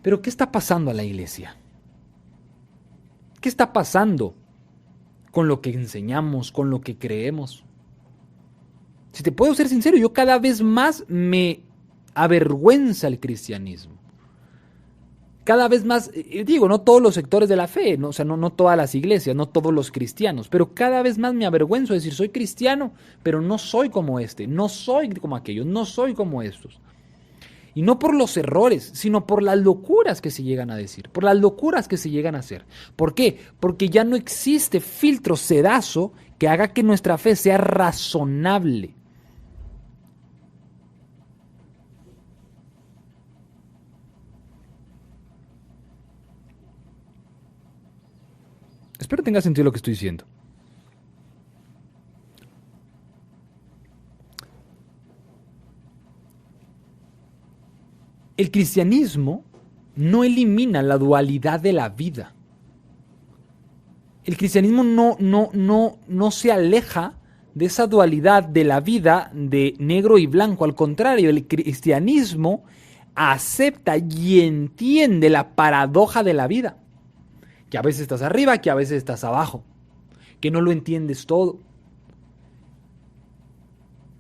Pero ¿qué está pasando a la iglesia? ¿Qué está pasando con lo que enseñamos, con lo que creemos? Si te puedo ser sincero, yo cada vez más me avergüenza el cristianismo. Cada vez más, digo, no todos los sectores de la fe, ¿no? O sea, no todas las iglesias, no todos los cristianos, pero cada vez más me avergüenzo de decir, soy cristiano, pero no soy como no soy como aquellos, no soy como estos. Y no por los errores, sino por las locuras que se llegan a decir, por las locuras que se llegan a hacer. ¿Por qué? Porque ya no existe filtro sedazo que haga que nuestra fe sea razonable. Espero tenga sentido lo que estoy diciendo. El cristianismo no elimina la dualidad de la vida. El cristianismo no se aleja de esa dualidad de la vida de negro y blanco. Al contrario, el cristianismo acepta y entiende la paradoja de la vida. Que a veces estás arriba, que a veces estás abajo, que no lo entiendes todo.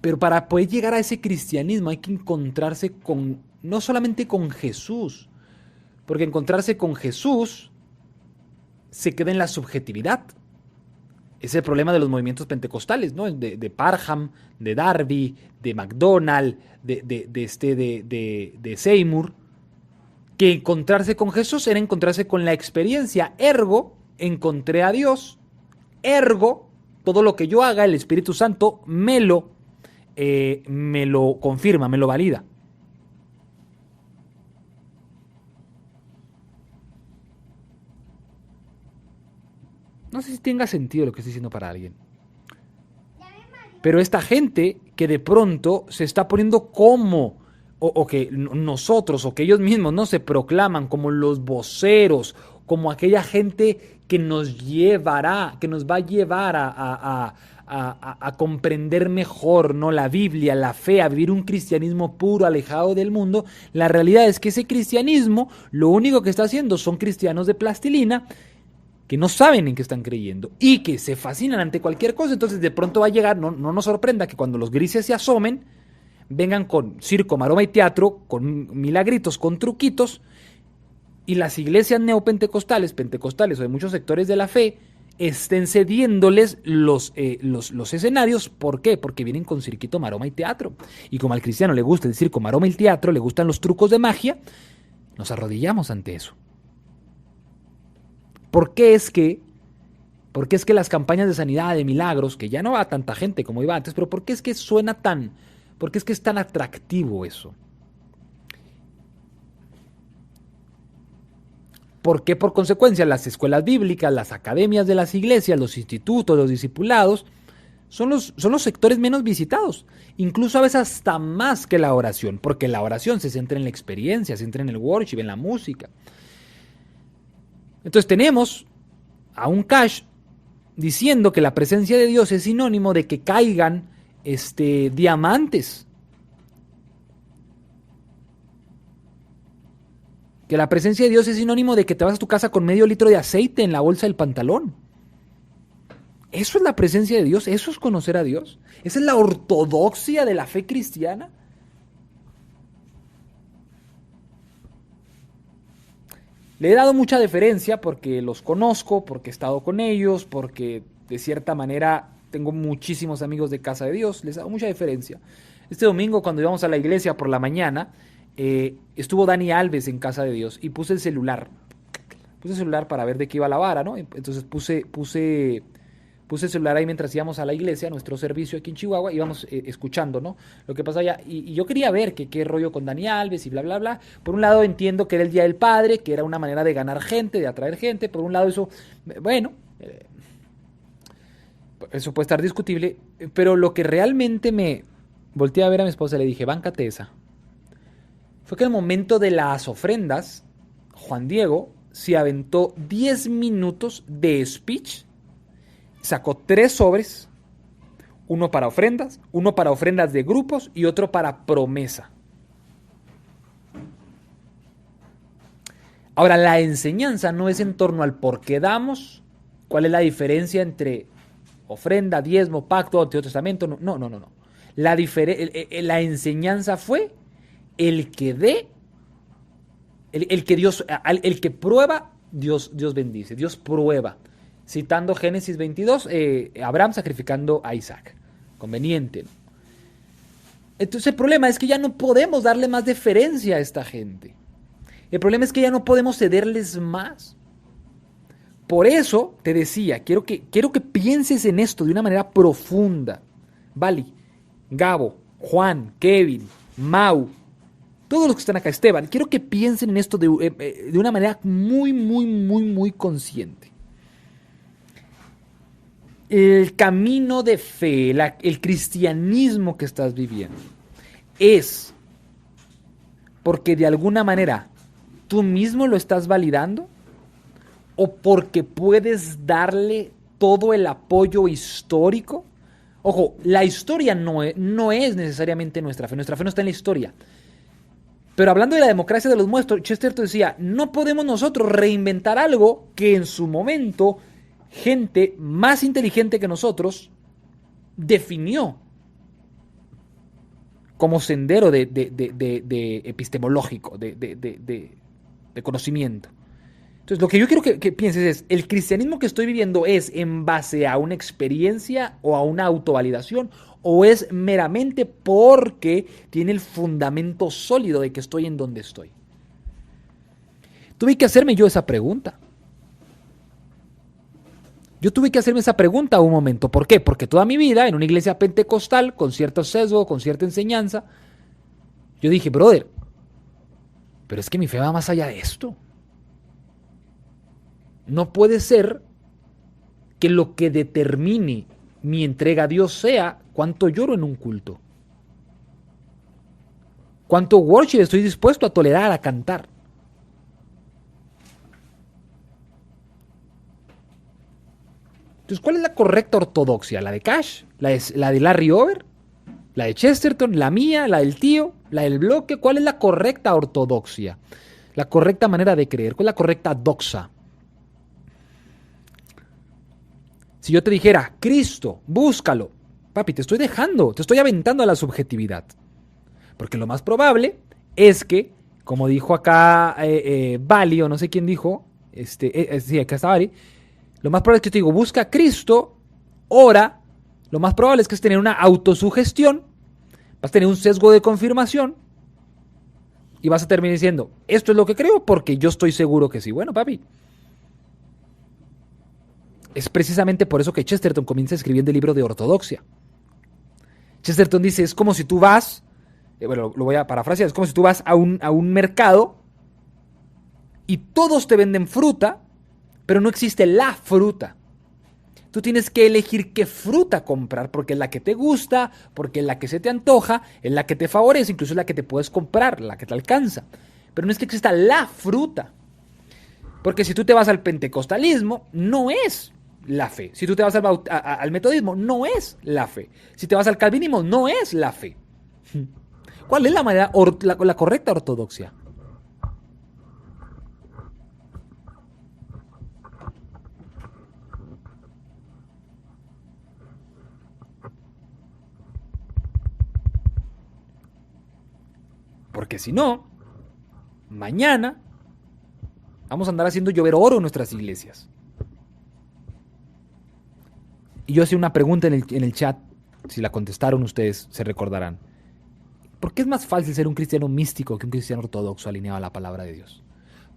Pero para poder llegar a ese cristianismo hay que encontrarse no solamente con Jesús, porque encontrarse con Jesús se queda en la subjetividad. Es el problema de los movimientos pentecostales, ¿no? De Parham, de Darby, de MacDonald, de Seymour. Que encontrarse con Jesús era encontrarse con la experiencia, ergo, encontré a Dios, ergo, todo lo que yo haga, el Espíritu Santo me lo confirma, me lo valida. No sé si tenga sentido lo que estoy diciendo para alguien. Pero esta gente que de pronto se está poniendo como... O que nosotros, o que ellos mismos no se proclaman como los voceros, como aquella gente que nos va a llevar a comprender mejor, ¿no? La Biblia, la fe, a vivir un cristianismo puro, alejado del mundo. La realidad es que ese cristianismo, lo único que está haciendo son cristianos de plastilina que no saben en qué están creyendo y que se fascinan ante cualquier cosa. Entonces de pronto va a llegar, no nos sorprenda que cuando los grises se asomen, vengan con circo, maroma y teatro, con milagritos, con truquitos, y las iglesias neopentecostales, pentecostales o de muchos sectores de la fe, estén cediéndoles los escenarios. ¿Por qué? Porque vienen con cirquito, maroma y teatro. Y como al cristiano le gusta el circo, maroma y el teatro, le gustan los trucos de magia, nos arrodillamos ante eso. ¿Por qué es que las campañas de sanidad, de milagros, que ya no va tanta gente como iba antes, pero por qué es que ¿por qué es que es tan atractivo eso? Porque por consecuencia las escuelas bíblicas, las academias de las iglesias, los institutos, los discipulados, son los sectores menos visitados. Incluso a veces hasta más que la oración, porque la oración se centra en la experiencia, se centra en el worship, en la música. Entonces tenemos a un Cash diciendo que la presencia de Dios es sinónimo de que caigan diamantes. Que la presencia de Dios es sinónimo de que te vas a tu casa con medio litro de aceite en la bolsa del pantalón. Eso es la presencia de Dios, eso es conocer a Dios. Esa es la ortodoxia de la fe cristiana. Le he dado mucha deferencia porque los conozco, porque he estado con ellos, porque de cierta manera tengo muchísimos amigos de Casa de Dios, les he dado mucha deferencia. Este domingo cuando íbamos a la iglesia por la mañana, estuvo Dani Alves en Casa de Dios y puse el celular para ver de qué iba la vara, ¿no? Entonces puse Puse el celular ahí mientras íbamos a la iglesia, a nuestro servicio aquí en Chihuahua, íbamos escuchando, ¿no? Lo que pasa allá. Y yo quería ver qué rollo con Dani Alves y bla, bla, bla. Por un lado entiendo que era el Día del Padre, que era una manera de ganar gente, de atraer gente. Por un lado eso, bueno, eso puede estar discutible. Pero lo que realmente me volteé a ver a mi esposa y le dije, báncate esa. Fue que en el momento de las ofrendas, Juan Diego se aventó 10 minutos de speech. Sacó 3 sobres, uno para ofrendas de grupos y otro para promesa. Ahora, la enseñanza no es en torno al por qué damos, cuál es la diferencia entre ofrenda, diezmo, pacto, Antiguo Testamento. No. La enseñanza fue el que dé, el que prueba, Dios bendice, Dios prueba. Citando Génesis 22, Abraham sacrificando a Isaac. Conveniente, ¿no? Entonces el problema es que ya no podemos darle más deferencia a esta gente. El problema es que ya no podemos cederles más. Por eso te decía, quiero que pienses en esto de una manera profunda. Vali, Gabo, Juan, Kevin, Mau, todos los que están acá, Esteban, quiero que piensen en esto de una manera muy consciente. El camino de fe, el cristianismo que estás viviendo, es porque de alguna manera tú mismo lo estás validando o porque puedes darle todo el apoyo histórico. Ojo, la historia no es necesariamente nuestra fe no está en la historia. Pero hablando de la democracia de los muertos, Chesterton decía, no podemos nosotros reinventar algo que en su momento gente más inteligente que nosotros definió como sendero de epistemológico, de conocimiento. Entonces, lo que yo quiero que pienses es, ¿el cristianismo que estoy viviendo es en base a una experiencia o a una autovalidación? ¿O es meramente porque tiene el fundamento sólido de que estoy en donde estoy? Tuve que hacerme yo esa pregunta. Yo tuve que hacerme esa pregunta un momento. ¿Por qué? Porque toda mi vida en una iglesia pentecostal, con cierto sesgo, con cierta enseñanza, yo dije, brother, pero es que mi fe va más allá de esto. No puede ser que lo que determine mi entrega a Dios sea cuánto lloro en un culto. Cuánto worship estoy dispuesto a tolerar, a cantar. Entonces, ¿cuál es la correcta ortodoxia? ¿La de Cash? ¿La de Larry Over? ¿La de Chesterton? ¿La mía? ¿La del tío? ¿La del bloque? ¿Cuál es la correcta ortodoxia? La correcta manera de creer. ¿Cuál es la correcta doxa? Si yo te dijera, Cristo, búscalo. Papi, te estoy dejando, te estoy aventando a la subjetividad. Porque lo más probable es que, como dijo acá Bali, o no sé quién dijo, sí, acá está Bali, lo más probable es que te digo, busca a Cristo, ora, lo más probable es que es tener una autosugestión, vas a tener un sesgo de confirmación, y vas a terminar diciendo, esto es lo que creo porque yo estoy seguro que sí. Bueno, papi, es precisamente por eso que Chesterton comienza escribiendo el libro de ortodoxia. Chesterton dice, es como si tú vas, bueno, lo voy a parafrasear, es como si tú vas a un mercado y todos te venden fruta, pero no existe la fruta. Tú tienes que elegir qué fruta comprar, porque es la que te gusta, porque es la que se te antoja, es la que te favorece, incluso es la que te puedes comprar, la que te alcanza. Pero no es que exista la fruta. Porque si tú te vas al pentecostalismo, no es la fe. Si tú te vas al metodismo, no es la fe. Si te vas al calvinismo, no es la fe. ¿Cuál es la manera, la correcta ortodoxia? Porque si no, mañana vamos a andar haciendo llover oro en nuestras iglesias. Y yo hacía una pregunta en el chat, si la contestaron ustedes se recordarán. ¿Por qué es más fácil ser un cristiano místico que un cristiano ortodoxo alineado a la palabra de Dios?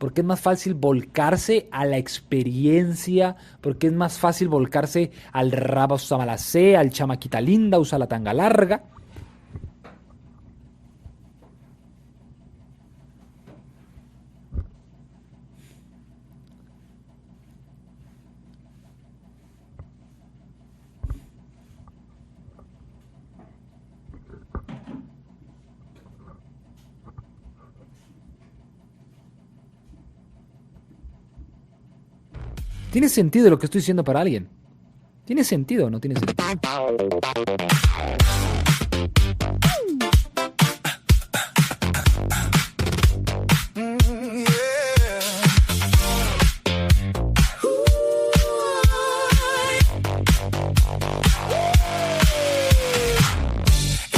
porque es más fácil volcarse a la experiencia, porque es más fácil volcarse al raba usa malacé, al chamaquita linda usa la tanga larga. ¿Tiene sentido lo que estoy diciendo para alguien? ¿Tiene sentido o no tiene sentido?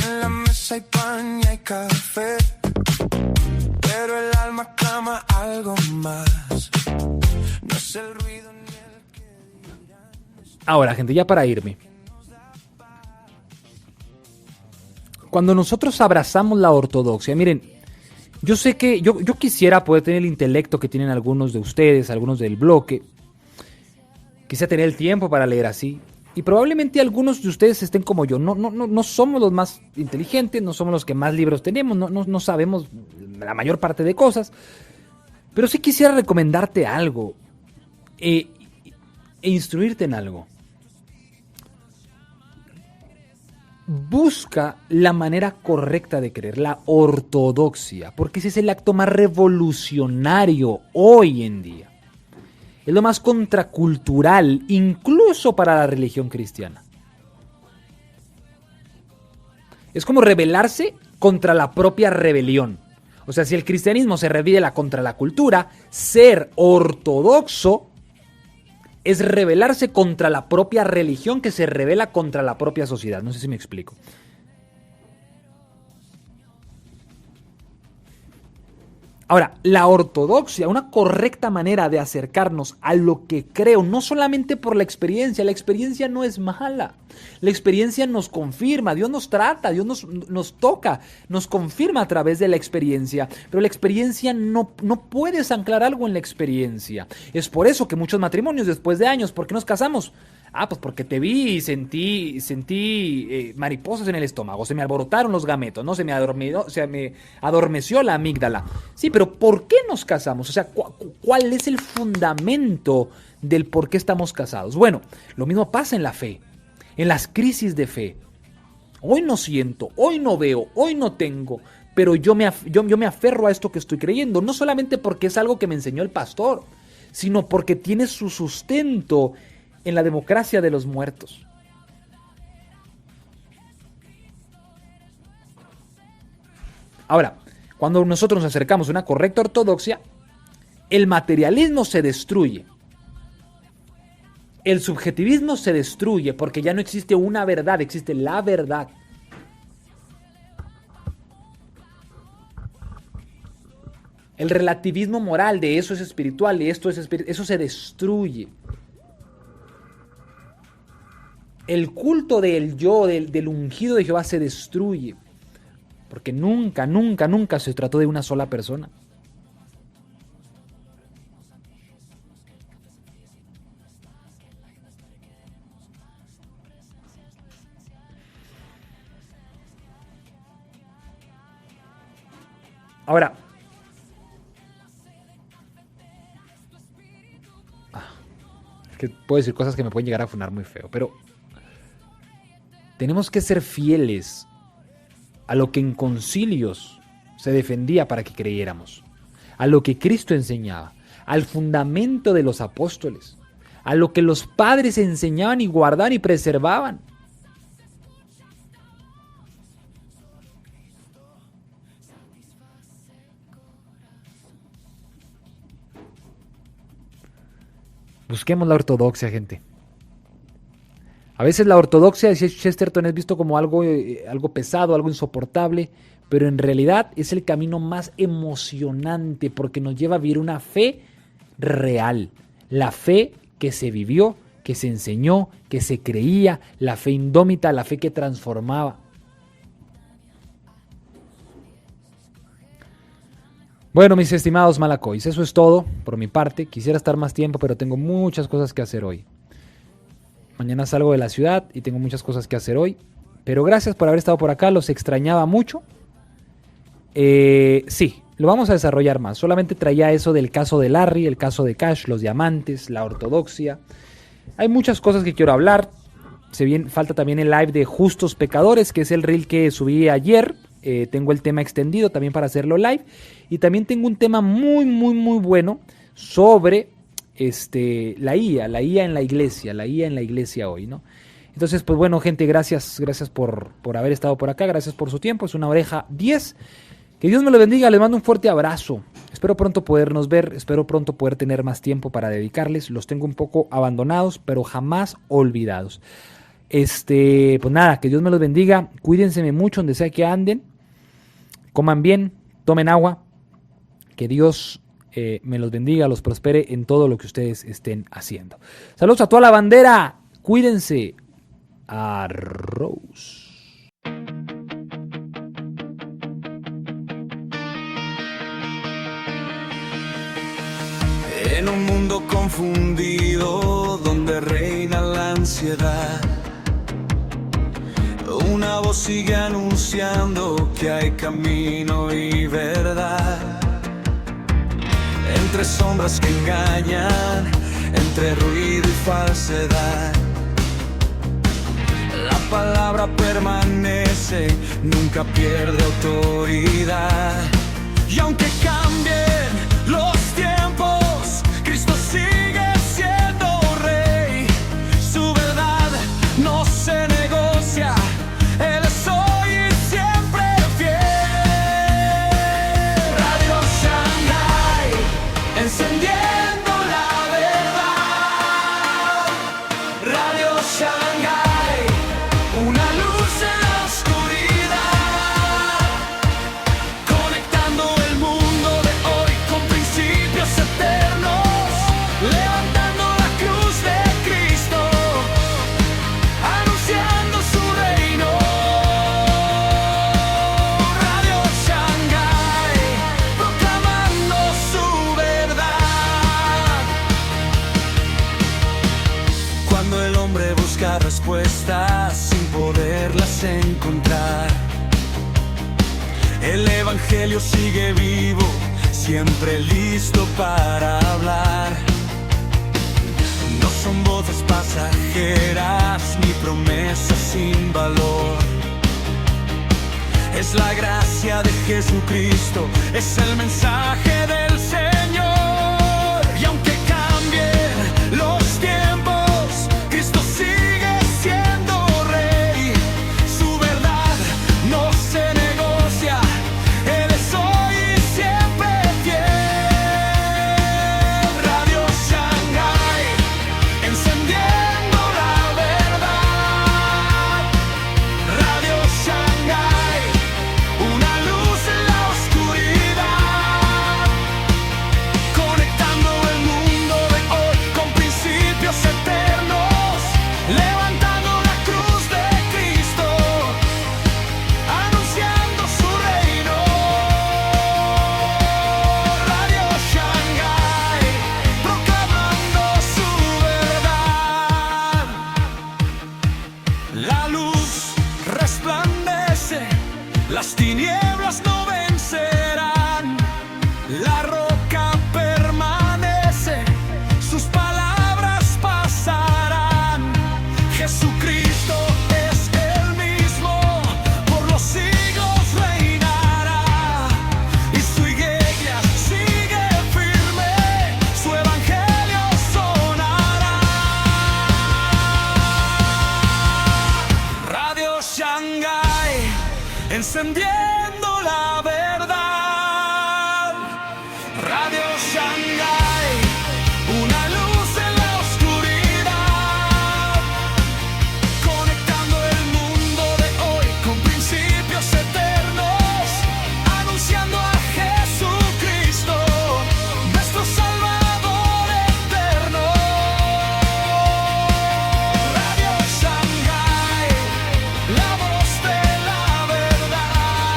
En la mesa hay pan y hay café, pero el alma clama algo más. No es el ruido. Ahora, gente, ya para irme. Cuando nosotros abrazamos la ortodoxia, miren, yo sé que yo quisiera poder tener el intelecto que tienen algunos de ustedes, algunos del bloque. Quisiera tener el tiempo para leer así. Y probablemente algunos de ustedes estén como yo. No somos los más inteligentes, no somos los que más libros tenemos, no sabemos la mayor parte de cosas. Pero sí quisiera recomendarte algo e instruirte en algo. Busca la manera correcta de creer, la ortodoxia, porque ese es el acto más revolucionario hoy en día. Es lo más contracultural, incluso para la religión cristiana. Es como rebelarse contra la propia rebelión. O sea, si el cristianismo se rebela contra la cultura, ser ortodoxo es rebelarse contra la propia religión que se rebela contra la propia sociedad. No sé si me explico. Ahora, la ortodoxia, una correcta manera de acercarnos a lo que creo, no solamente por la experiencia no es mala. La experiencia nos confirma, Dios nos trata, Dios nos toca, nos confirma a través de la experiencia. Pero la experiencia no puedes anclar algo en la experiencia. Es por eso que muchos matrimonios después de años, ¿por qué nos casamos? Pues porque te vi y sentí mariposas en el estómago, se me alborotaron los gametos, ¿no? Se me adormeció la amígdala. Sí, pero ¿por qué nos casamos? O sea, ¿cuál es el fundamento del por qué estamos casados? Bueno, lo mismo pasa en la fe, en las crisis de fe. Hoy no siento, hoy no veo, hoy no tengo, pero yo me aferro a esto que estoy creyendo, no solamente porque es algo que me enseñó el pastor, sino porque tiene su sustento en la democracia de los muertos. Ahora, cuando nosotros nos acercamos a una correcta ortodoxia, el materialismo se destruye. El subjetivismo se destruye porque ya no existe una verdad, existe la verdad. El relativismo moral de eso es espiritual, de esto es espiritual, eso se destruye. El culto del yo, del ungido de Jehová se destruye. Porque nunca se trató de una sola persona. Ahora, es que puedo decir cosas que me pueden llegar a funar muy feo, pero tenemos que ser fieles a lo que en concilios se defendía para que creyéramos, a lo que Cristo enseñaba, al fundamento de los apóstoles, a lo que los padres enseñaban y guardaban y preservaban. Busquemos la ortodoxia, gente. A veces la ortodoxia de Chesterton es visto como algo pesado, algo insoportable, pero en realidad es el camino más emocionante porque nos lleva a vivir una fe real, la fe que se vivió, que se enseñó, que se creía, la fe indómita, la fe que transformaba. Bueno, mis estimados Malacois, eso es todo por mi parte. Quisiera estar más tiempo, pero tengo muchas cosas que hacer hoy. Mañana salgo de la ciudad y tengo muchas cosas que hacer hoy. Pero gracias por haber estado por acá, los extrañaba mucho. Sí, lo vamos a desarrollar más. Solamente traía eso del caso de Larry, el caso de Cash, los diamantes, la ortodoxia. Hay muchas cosas que quiero hablar. Falta también el live de Justos Pecadores, que es el reel que subí ayer. Tengo el tema extendido también para hacerlo live. Y también tengo un tema muy, muy, muy bueno sobre la IA en la iglesia hoy, ¿no? Entonces, pues bueno, gente, gracias por haber estado por acá, gracias por su tiempo. Es una oreja 10. Que Dios me lo bendiga, les mando un fuerte abrazo. Espero pronto podernos ver, espero pronto poder tener más tiempo para dedicarles. Los tengo un poco abandonados, pero jamás olvidados. Pues nada, que Dios me los bendiga. Cuídense mucho donde sea que anden. Coman bien, tomen agua. Que Dios me los bendiga, los prospere en todo lo que ustedes estén haciendo. Saludos a toda la bandera. Cuídense. Arroz. En un mundo confundido donde reina la ansiedad, una voz sigue anunciando que hay camino y verdad. Entre sombras que engañan, entre ruido y falsedad, la palabra permanece, nunca pierde autoridad. Y aunque cambien los tiempos, Cristo sigue siendo Rey. Su verdad no se negocia, Él es hoy y siempre fiel. Radio Shanghai, encendiendo la verdad. Radio Shanghai, una luz en la oscuridad, conectando el mundo de hoy con principios eternos, levantando la cruz de Cristo, anunciando su reino. Radio Shanghai, proclamando su verdad. Cuando el hombre busca respuestas sin poderlas encontrar, el evangelio sigue vivo, siempre listo para hablar. No son voces pasajeras ni promesas sin valor. Es la gracia de Jesucristo, es el mensaje del Señor. Y aunque cambien los tiempos, Cristo sigue siendo Rey. Su verdad no se negocia, Él es hoy y siempre fiel. Radio Shanghai, encendiendo la verdad. Radio Shanghai, una luz en la oscuridad, conectando el mundo de hoy con principios eternos, levantando la cruz de Cristo, anunciando su reino. Radio Shanghai, proclamando su verdad. La luz resplandece, las tinieblas no vencerán. La roca permanece, sus palabras pasarán. Jesucristo es el mismo, por los siglos reinará. Y su iglesia sigue firme, su evangelio sonará. Radio Shanghai, encendiendo la verdad. Radio Shanghai, una luz en la oscuridad, conectando el mundo de hoy con principios eternos, anunciando a Jesucristo, nuestro Salvador eterno. Radio Shanghai, la voz de la verdad.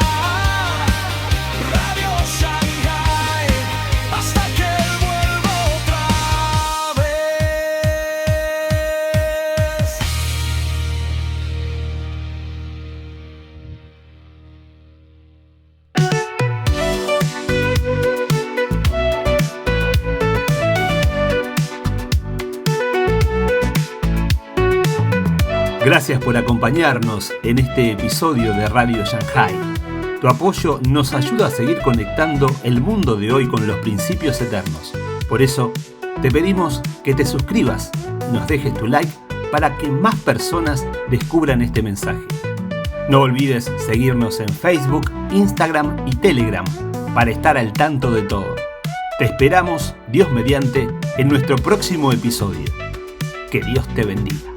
Gracias por acompañarnos en este episodio de Radio Shanghai. Tu apoyo nos ayuda a seguir conectando el mundo de hoy con los principios eternos. Por eso, te pedimos que te suscribas, nos dejes tu like para que más personas descubran este mensaje. No olvides seguirnos en Facebook, Instagram y Telegram para estar al tanto de todo. Te esperamos, Dios mediante, en nuestro próximo episodio. Que Dios te bendiga.